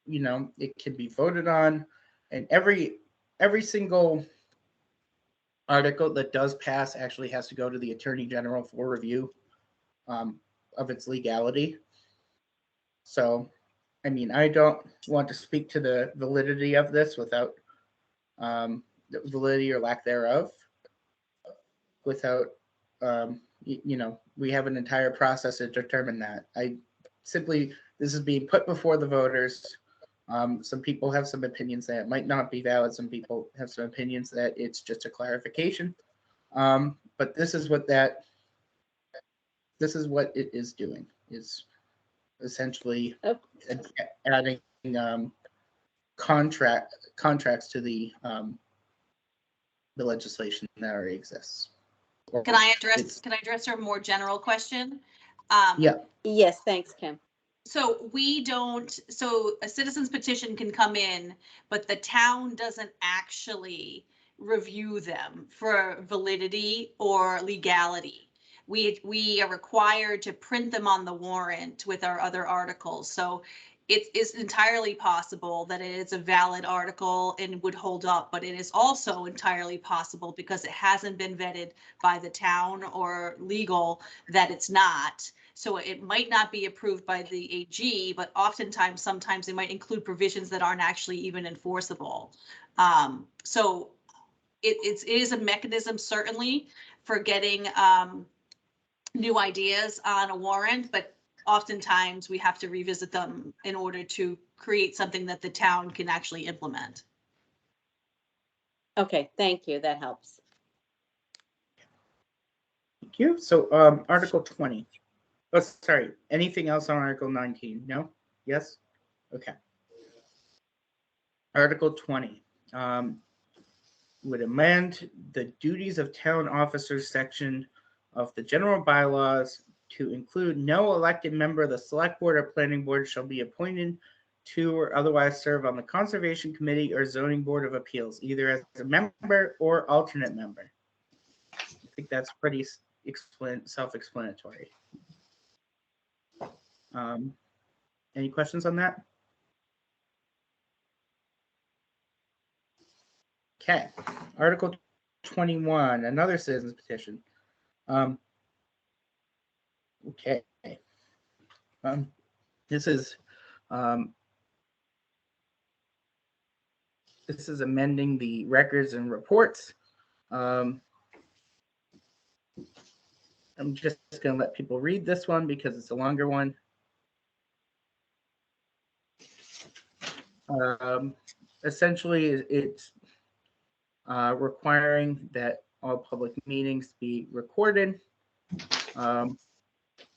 it can be voted on, and every single article that does pass actually has to go to the Attorney General for review of its legality. So, I mean, I don't want to speak to the validity of this without the validity or lack thereof, without you know, we have an entire process to determine that. This is being put before the voters. Some people have some opinions that it might not be valid. Some people have some opinions that it's just a clarification. But this is what it is doing, is essentially Oh. adding contracts to the legislation that already exists. Can I address a more general question? Yeah. Yes, thanks, Kim. So a citizen's petition can come in, but the town doesn't actually review them for validity or legality. We are required to print them on the warrant with our other articles. So it is entirely possible that it is a valid article and would hold up, but it is also entirely possible, because it hasn't been vetted by the town or legal, that it's not. So it might not be approved by the AG, but sometimes they might include provisions that aren't actually even enforceable. So it is a mechanism, certainly, for getting new ideas on a warrant, but oftentimes we have to revisit them in order to create something that the town can actually implement. Okay, thank you. That helps. Thank you. So Article 20. Oh, sorry. Anything else on Article 19? No? Yes? Okay. Article 20 would amend the duties of town officers section of the general bylaws to include no elected member of the select board or planning board shall be appointed to or otherwise serve on the conservation committee or zoning board of appeals, either as a member or alternate member. I think that's pretty self-explanatory. Any questions on that? Okay, Article 21, another citizen's petition. Okay. This is amending the records and reports. I'm just going to let people read this one because it's a longer one. Essentially, it's requiring that all public meetings be recorded,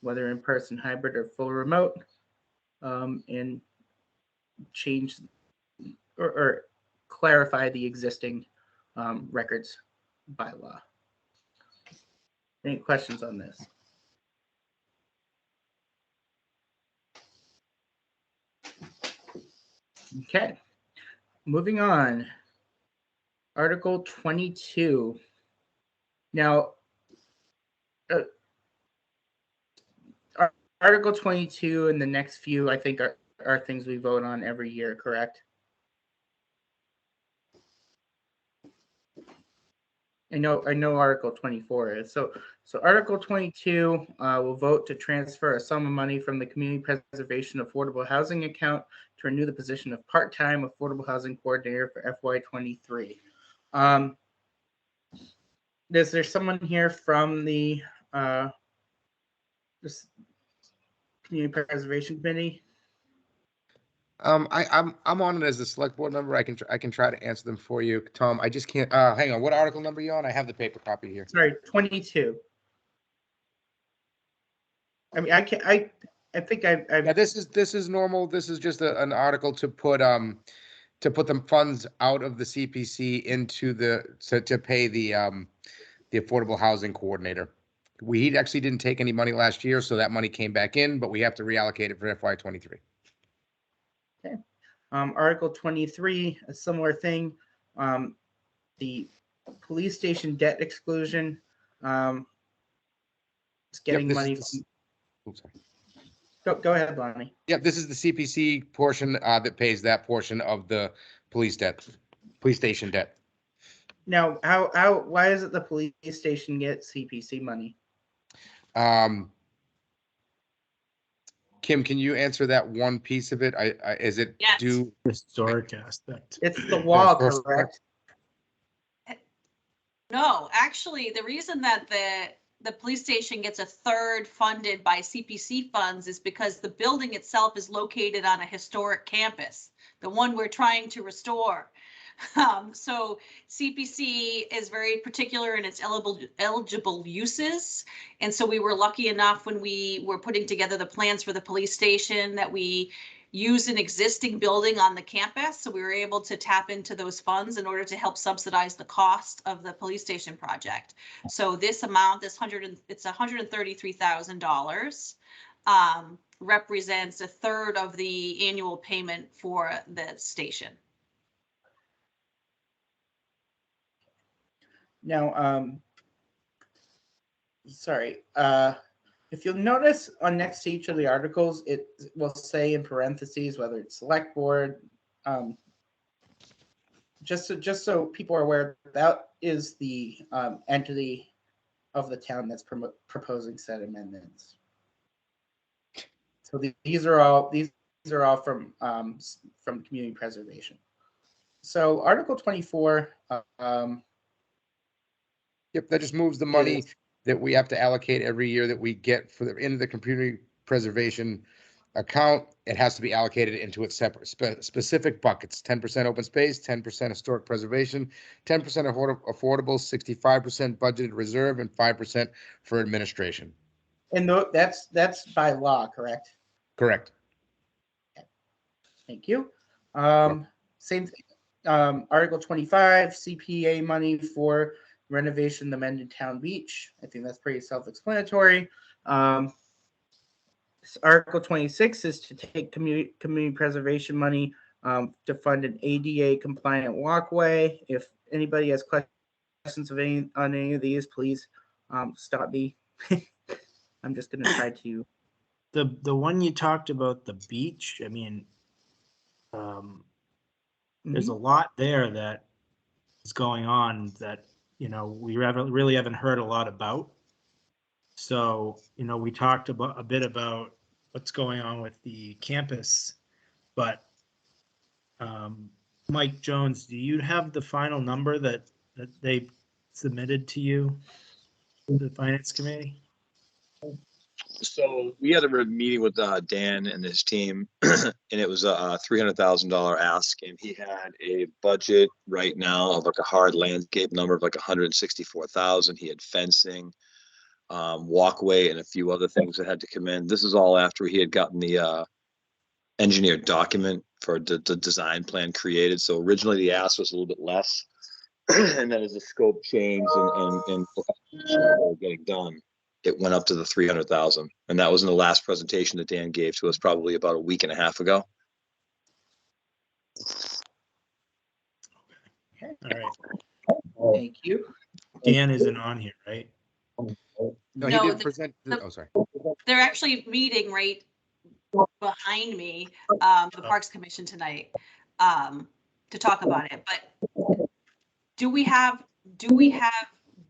whether in person, hybrid, or full remote, and change or clarify the existing records bylaw. Any questions on this? Okay, moving on. Article 22. Now, Article 22 and the next few, I think, are things we vote on every year, correct? I know Article 24 is. So Article 22 will vote to transfer a sum of money from the Community Preservation Affordable Housing account to renew the position of part-time affordable housing coordinator for FY23. Is there someone here from the Community Preservation Committee? I'm on it as a select board member. I can try to answer them for you, Tom. I just can't. Hang on. What article number are you on? I have the paper copy here. Sorry, 22. I mean, I think Yeah, this is normal. This is just an article to put the funds out of the CPC into to pay the affordable housing coordinator. We actually didn't take any money last year, so that money came back in, but we have to reallocate it for FY23. Okay. Article 23, a similar thing. The police station debt exclusion. It's getting money from. Oops, sorry. Go ahead, Bonnie. Yep, this is the CPC portion that pays that portion of the police station debt. Now, why is it the police station get CPC money? Kim, can you answer that one piece of it? Is it Yes. due Historic aspect. It's the wall, First correct? No, actually, the reason that the police station gets a third funded by CPC funds is because the building itself is located on a historic campus, the one we're trying to restore. So CPC is very particular in its eligible uses. And so we were lucky enough when we were putting together the plans for the police station that we use an existing building on the campus. So we were able to tap into those funds in order to help subsidize the cost of the police station project. So this amount, it's $133,000, represents a third of the annual payment for the station. Now, sorry, if you'll notice on next to each of the articles, it will say in parentheses whether it's select board. Just so people are aware, that is the entity of the town that's proposing said amendments. So these are all from community preservation. So Article 24. Yep, that just moves the money that we have to allocate every year that we get for into the community preservation account. It has to be allocated into its separate specific buckets: 10% open space, 10% historic preservation, 10% affordable, 65% budgeted reserve, and 5% for administration. And that's by law, correct? Correct. Thank you. Same thing. Article 25, CPA money for renovation of the Mendon Town Beach. I think that's pretty self-explanatory. Article 26 is to take community preservation money to fund an ADA compliant walkway. If anybody has questions on any of these, please stop me. I'm just going to try to. The one you talked about, the beach, I mean, there's a lot there that is going on that, you know, we really haven't heard a lot about. So, you know, we talked about a bit about what's going on with the campus, but Mike Jones, do you have the final number that they submitted to you, the finance committee? So we had a meeting with Dan and his team, and it was a $300,000 ask, and he had a budget right now of like a hard landscape number of like 164,000. He had fencing, walkway, and a few other things that had to come in. This is all after he had gotten the engineered document for the design plan created. So originally the ask was a little bit less, and then as the scope changed and getting done, it went up to the 300,000. And that was in the last presentation that Dan gave to us probably about a week and a half ago. All right. Thank you. Dan isn't on here, right? No, he didn't present. Oh, sorry. They're actually meeting right behind me, the Parks Commission tonight, to talk about it. But do we have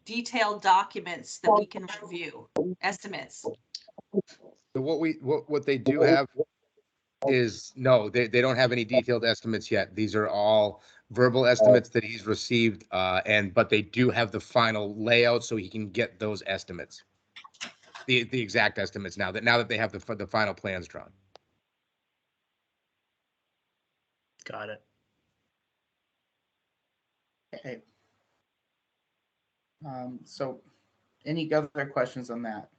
detailed documents that we can review, estimates? So what they do have is, no, they don't have any detailed estimates yet. These are all verbal estimates that he's received, but they do have the final layout so he can get those estimates, the exact estimates now that they have the final plans drawn. Got it. Okay. So any other questions on that?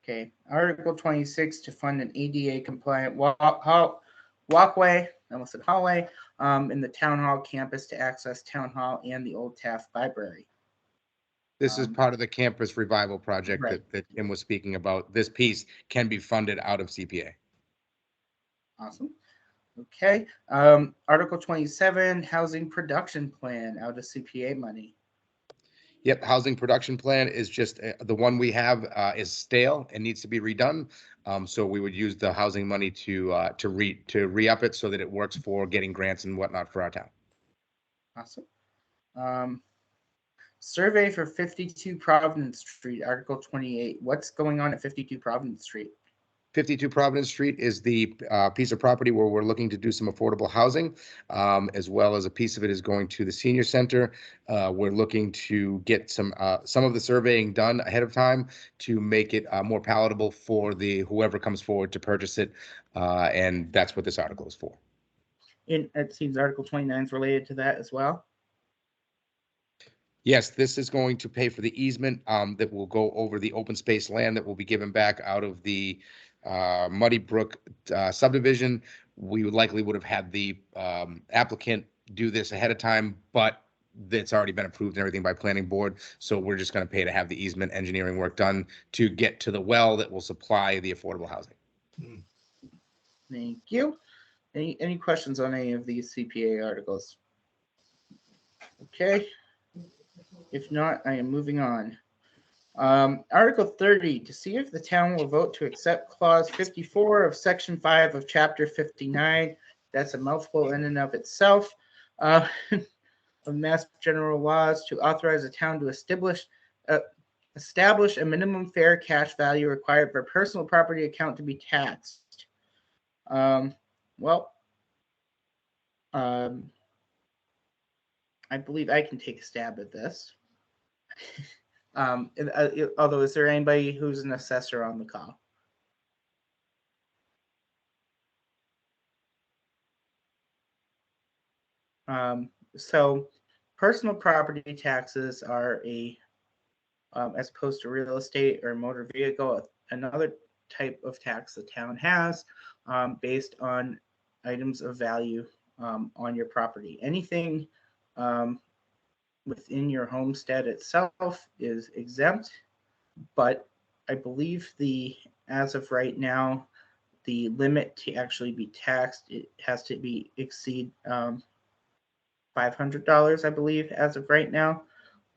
Okay, Article 26 to fund an ADA compliant walkway, I almost said hallway, in the town hall campus to access town hall and the old Taft Library. This is part of the campus revival project Right. that Tim was speaking about. This piece can be funded out of CPA. Awesome. Okay, Article 27, housing production plan out of CPA money. Yep, housing production plan is just the one we have is stale and needs to be redone. So we would use the housing money to re-up it so that it works for getting grants and whatnot for our town. Awesome. Survey for 52 Providence Street, Article 28. What's going on at 52 Providence Street? 52 Providence Street is the piece of property where we're looking to do some affordable housing, as well as a piece of it is going to the senior center. We're looking to get some of the surveying done ahead of time to make it more palatable for whoever comes forward to purchase it, and that's what this article is for. And it seems Article 29 is related to that as well. Yes, this is going to pay for the easement that will go over the open space land that will be given back out of the Muddy Brook subdivision. We likely would have had the applicant do this ahead of time, but it's already been approved and everything by planning board. So we're just going to pay to have the easement engineering work done to get to the well that will supply the affordable housing. Thank you. Any questions on any of these CPA articles? Okay. If not, I am moving on. Article 30, to see if the town will vote to accept clause 54 of section 5 of chapter 59. That's a mouthful in and of itself. Of Mass General Laws to authorize the town to establish a minimum fair cash value required for personal property account to be taxed. I believe I can take a stab at this. Although, is there anybody who's an assessor on the call? So personal property taxes are as opposed to real estate or motor vehicle, another type of tax the town has based on items of value on your property. Anything within your homestead itself is exempt, but I believe as of right now, the limit to actually be taxed, it has to exceed $500, I believe, as of right now.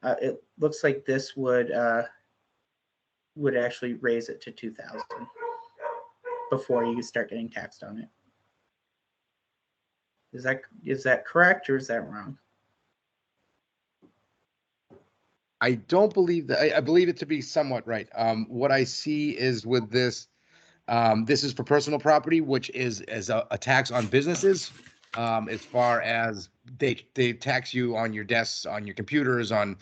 It looks like this would actually raise it to $2,000 before you start getting taxed on it. Is that correct or is that wrong? I don't believe that. I believe it to be somewhat right. What I see is with this, this is for personal property, which is as a tax on businesses. As far as they tax you on your desks, on your computers, on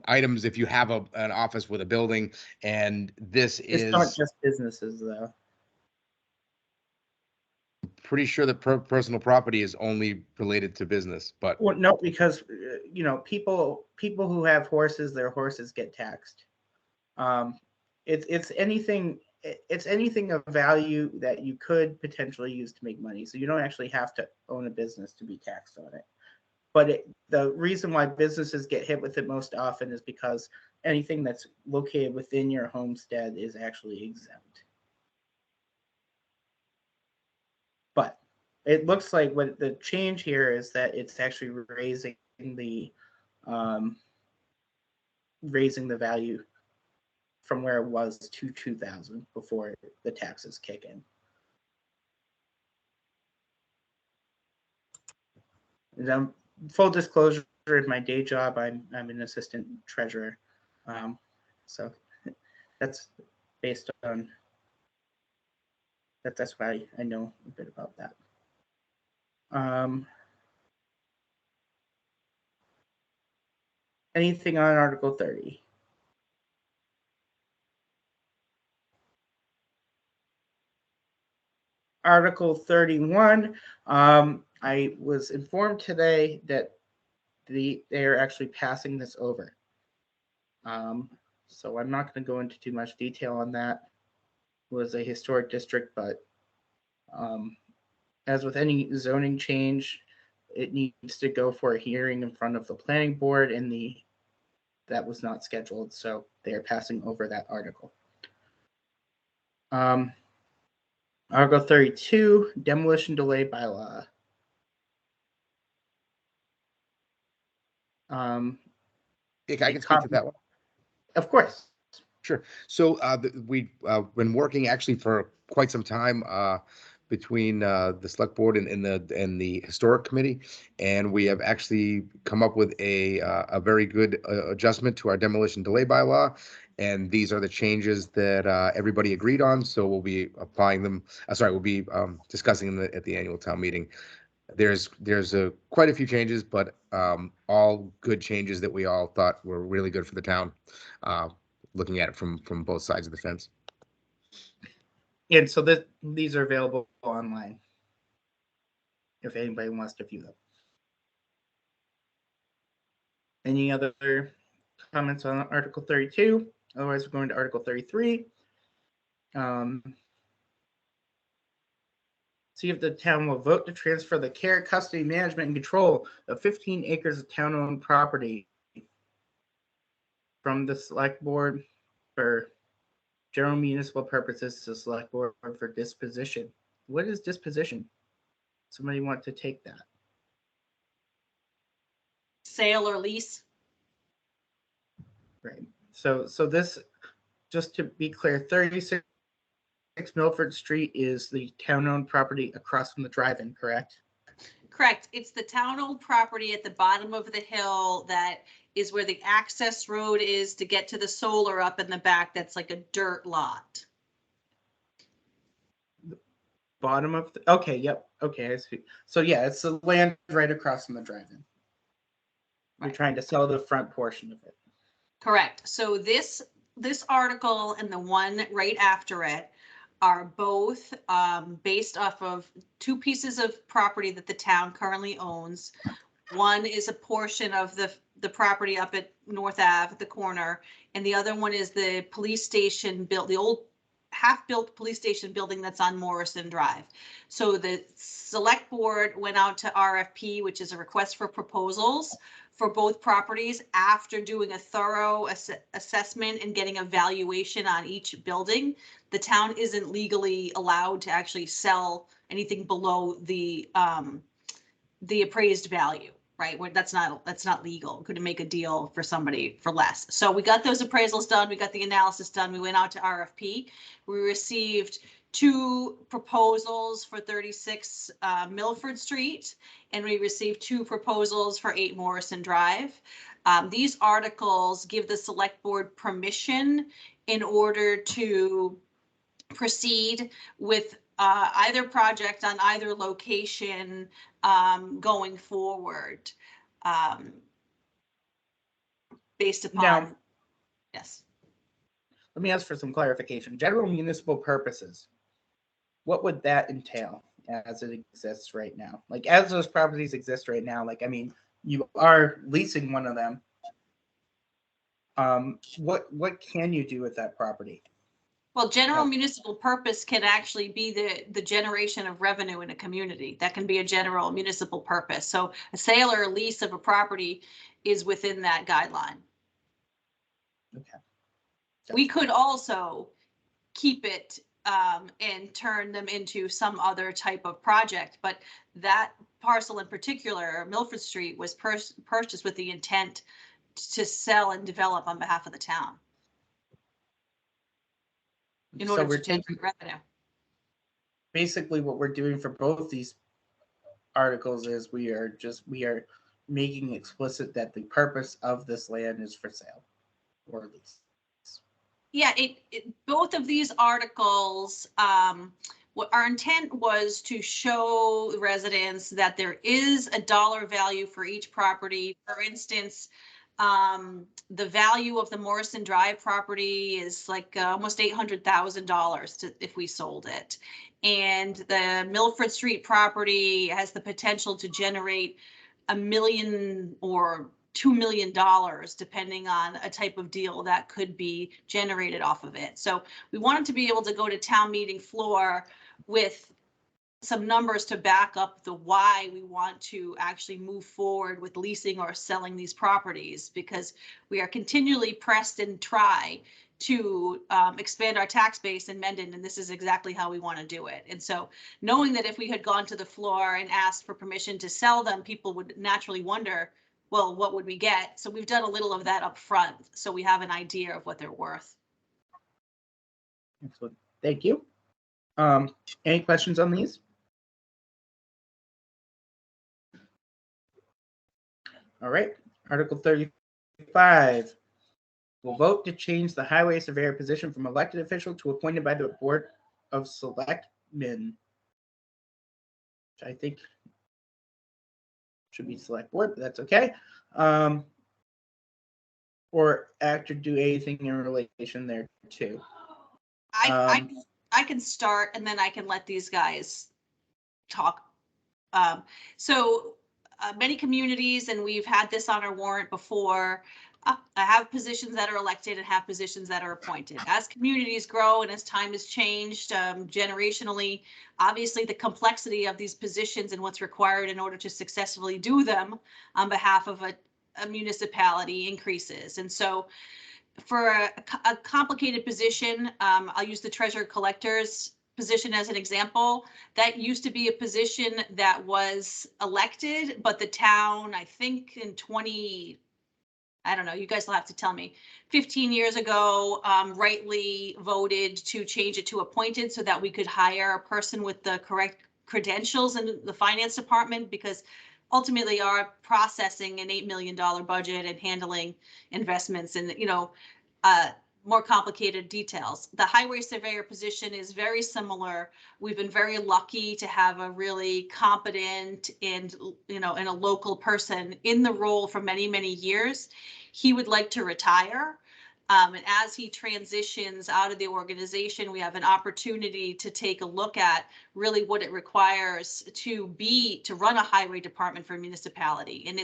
items if you have an office with a building, and this It's not just businesses though. Pretty sure that personal property is only related to business, but well, no, because people who have horses, their horses get taxed. It's anything of value that you could potentially use to make money. So you don't actually have to own a business to be taxed on it. But the reason why businesses get hit with it most often is because anything that's located within your homestead is actually exempt. But it looks like what the change here is that it's actually raising the value from where it was to 2,000 before the taxes kick in. And full disclosure, in my day job, I'm an assistant treasurer, so that's based on that. That's why I know a bit about that. Anything on Article 30? Article 31, I was informed today that they are actually passing this over. So I'm not going to go into too much detail on that. It was a historic district, but as with any zoning change, it needs to go for a hearing in front of the planning board, and that was not scheduled, so they are passing over that article. Article 32, demolition delay bylaw. I can speak to that one. Of course. Sure. So we've been working actually for quite some time between the select board and the historic committee, and we have actually come up with a very good adjustment to our demolition delay bylaw. And these are the changes that everybody agreed on. So we'll be applying them. We'll be discussing them at the annual town meeting. There's quite a few changes, but all good changes that we all thought were really good for the town. Looking at it from both sides of the fence. And so these are available online if anybody wants to view them. Any other comments on Article 32? Otherwise, we're going to Article 33. See if the town will vote to transfer the care, custody, management, and control of 15 acres of town-owned property from the select board for general municipal purposes to the select board for disposition. What is disposition? Somebody want to take that? Sale or lease? Right. So this, just to be clear, 36 Milford Street is the town-owned property across from the drive-in, correct? Correct. It's the town-owned property at the bottom of the hill that is where the access road is to get to the solar up in the back. That's like a dirt lot. Bottom of the, okay, yep, okay, I see. So yeah, it's the land right across from the drive-in. We're Right. trying to sell the front portion of it. Correct. So this article and the one right after it are both based off of two pieces of property that the town currently owns. One is a portion of the property up at North Ave at the corner, and the other one is the police station built, the old half-built police station building that's on Morrison Drive. So the select board went out to RFP, which is a request for proposals for both properties after doing a thorough assessment and getting a valuation on each building. The town isn't legally allowed to actually sell anything below the appraised value, right? Where that's not legal. Couldn't make a deal for somebody for less. So we got those appraisals done. We got the analysis done. We went out to RFP. We received 2 proposals for 36 Milford Street, and we received 2 proposals for 8 Morrison Drive. These articles give the select board permission in order to proceed with either project on either location going forward, based upon, Now, yes. let me ask for some clarification. General municipal purposes, what would that entail as it exists right now? Like, as those properties exist right now, like, I mean, you are leasing one of them. What can you do with that property? Well, general municipal purpose can actually be the generation of revenue in a community. That can be a general municipal purpose. So a sale or a lease of a property is within that guideline. Okay. We could also keep it and turn them into some other type of project, but that parcel in particular, Milford Street, was purchased with the intent to sell and develop on behalf of the town in order to generate revenue. Basically, what we're doing for both these articles is we are making explicit that the purpose of this land is for sale or lease. Yeah, both of these articles, what our intent was to show residents that there is a dollar value for each property. For instance, the value of the Morrison Drive property is like almost $800,000 if we sold it. And the Milford Street property has the potential to generate $1 million or $2 million, depending on a type of deal that could be generated off of it. So we wanted to be able to go to town meeting floor with some numbers to back up the why we want to actually move forward with leasing or selling these properties, because we are continually pressed and try to expand our tax base in Mendon, and this is exactly how we want to do it. And so knowing that if we had gone to the floor and asked for permission to sell them, people would naturally wonder, well, what would we get? So we've done a little of that up front, so we have an idea of what they're worth. Excellent. Thank you. Any questions on these? All right, Article 35. will vote to change the highway surveyor position from elected official to appointed by the Board of Selectmen. Which I think should be select board, but that's okay. Or act or do anything in relation there too. I can start and then I can let these guys talk. So many communities, and we've had this on our warrant before, I have positions that are elected and have positions that are appointed. As communities grow and as time has changed generationally, obviously the complexity of these positions and what's required in order to successfully do them on behalf of a municipality increases. And so for a complicated position, I'll use the treasurer collector's position as an example. That used to be a position that was elected, but the town, I think in I don't know, you guys will have to tell me, 15 years ago, rightly voted to change it to appointed so that we could hire a person with the correct credentials in the finance department, because ultimately our processing an $8 million budget and handling investments and, more complicated details. The highway surveyor position is very similar. We've been very lucky to have a really competent and, and a local person in the role for many, many years. He would like to retire. And as he transitions out of the organization, we have an opportunity to take a look at really what it requires to run a highway department for a municipality. And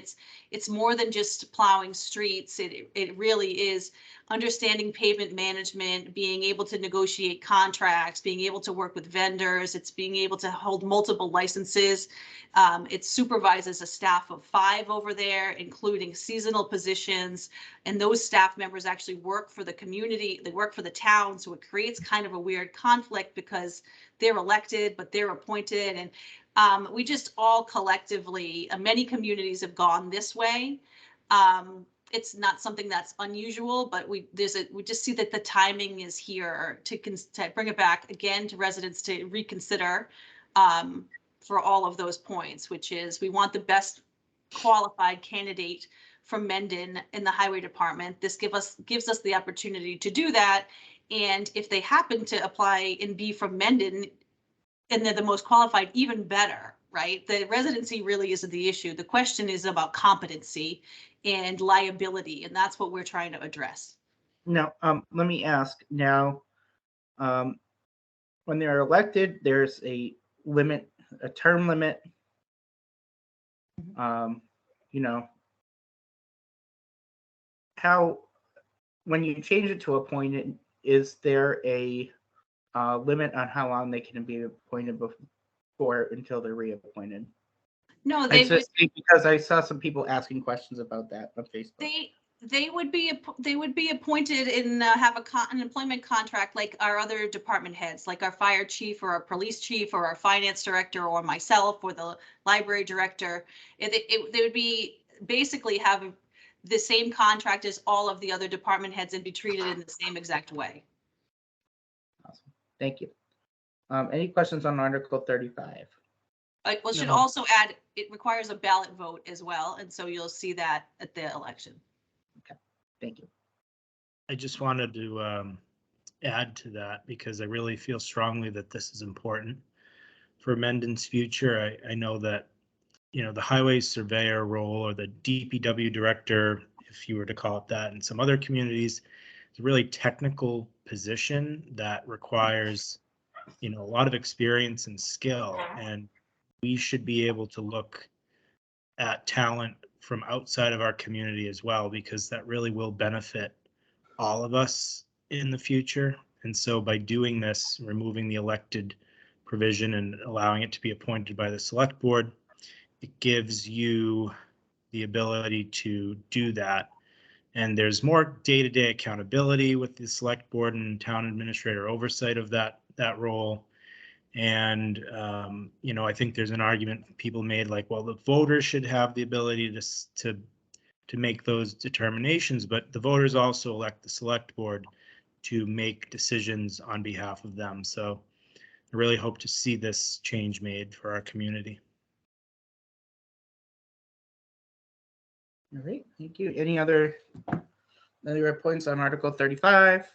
it's more than just plowing streets. It really is understanding pavement management, being able to negotiate contracts, being able to work with vendors. It's being able to hold multiple licenses. It supervises a staff of 5 over there, including seasonal positions. And those staff members actually work for the community. They work for the town. So it creates kind of a weird conflict because they're elected, but they're appointed. And we just all collectively, many communities have gone this way. It's not something that's unusual, but we just see that the timing is here to bring it back again to residents to reconsider for all of those points, which is we want the best qualified candidate from Mendon in the highway department. This gives us the opportunity to do that. And if they happen to apply and be from Mendon and they're the most qualified, even better, right? The residency really isn't the issue. The question is about competency and liability, and that's what we're trying to address. Now, let me ask now, when they're elected, there's a limit, a term limit. How, when you change it to appointed, is there a limit on how long they can be appointed before until they're reappointed? No, because I saw some people asking questions about that on Facebook. They would be appointed and have an employment contract like our other department heads, like our fire chief or our police chief or our finance director or myself or the library director. They would be basically have the same contract as all of the other department heads and be treated in the same exact way. Awesome. Thank you. Any questions on Article 35? Well, should also add, it requires a ballot vote as well. And so you'll see that at the election. Okay, thank you. I just wanted to add to that because I really feel strongly that this is important for Mendon's future. I know that, the highway surveyor role or the DPW director, if you were to call it that in some other communities, is a really technical position that requires, a lot of experience and skill. And we should be able to look at talent from outside of our community as well, because that really will benefit all of us in the future. And so by doing this, removing the elected provision and allowing it to be appointed by the select board, it gives you the ability to do that. And there's more day-to-day accountability with the select board and town administrator oversight of that role. And, I think there's an argument people made like, well, the voters should have the ability to make those determinations, but the voters also elect the select board to make decisions on behalf of them. So I really hope to see this change made for our community. All right, thank you. Any other Other points on Article 35?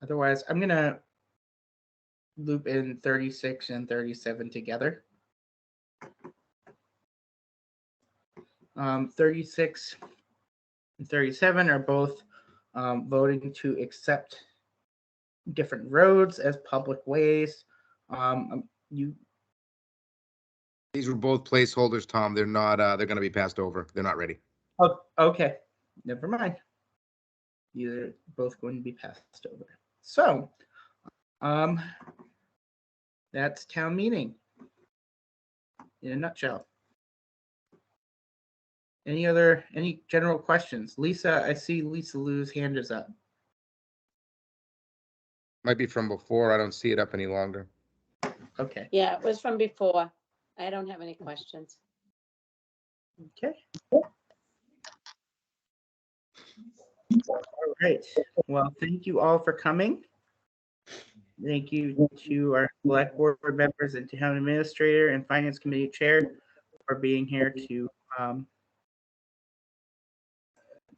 Otherwise, I'm gonna loop in 36 and 37 together. 36 and 37 are both voting to accept different roads as public ways. These were both placeholders, Tom. They're not, they're gonna be passed over. They're not ready. Oh, okay, never mind. These are both going to be passed over. So, that's town meeting in a nutshell. Any general questions? Lisa, I see Lisa Lou's hand is up. Might be from before. I don't see it up any longer. Okay. Yeah, it was from before. I don't have any questions. Okay. All right. Well, thank you all for coming. Thank you to our select board members and town administrator and finance committee chair for being here to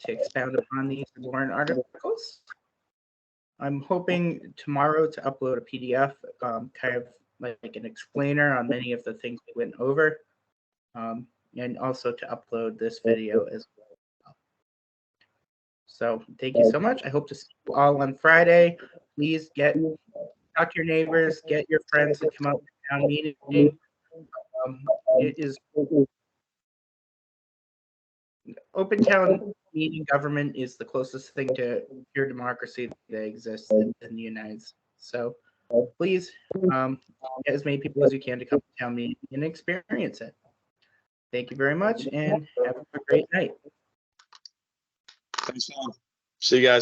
expound upon these warrant articles. I'm hoping tomorrow to upload a PDF, kind of like an explainer on many of the things we went over, and also to upload this video as well. So thank you so much. I hope to see you all on Friday. Please talk to your neighbors, get your friends to come out to town meeting. It is open town meeting government is the closest thing to pure democracy that exists in the United States. So please get as many people as you can to come to town meeting and experience it. Thank you very much and have a great night. Thanks, Tom. See you guys.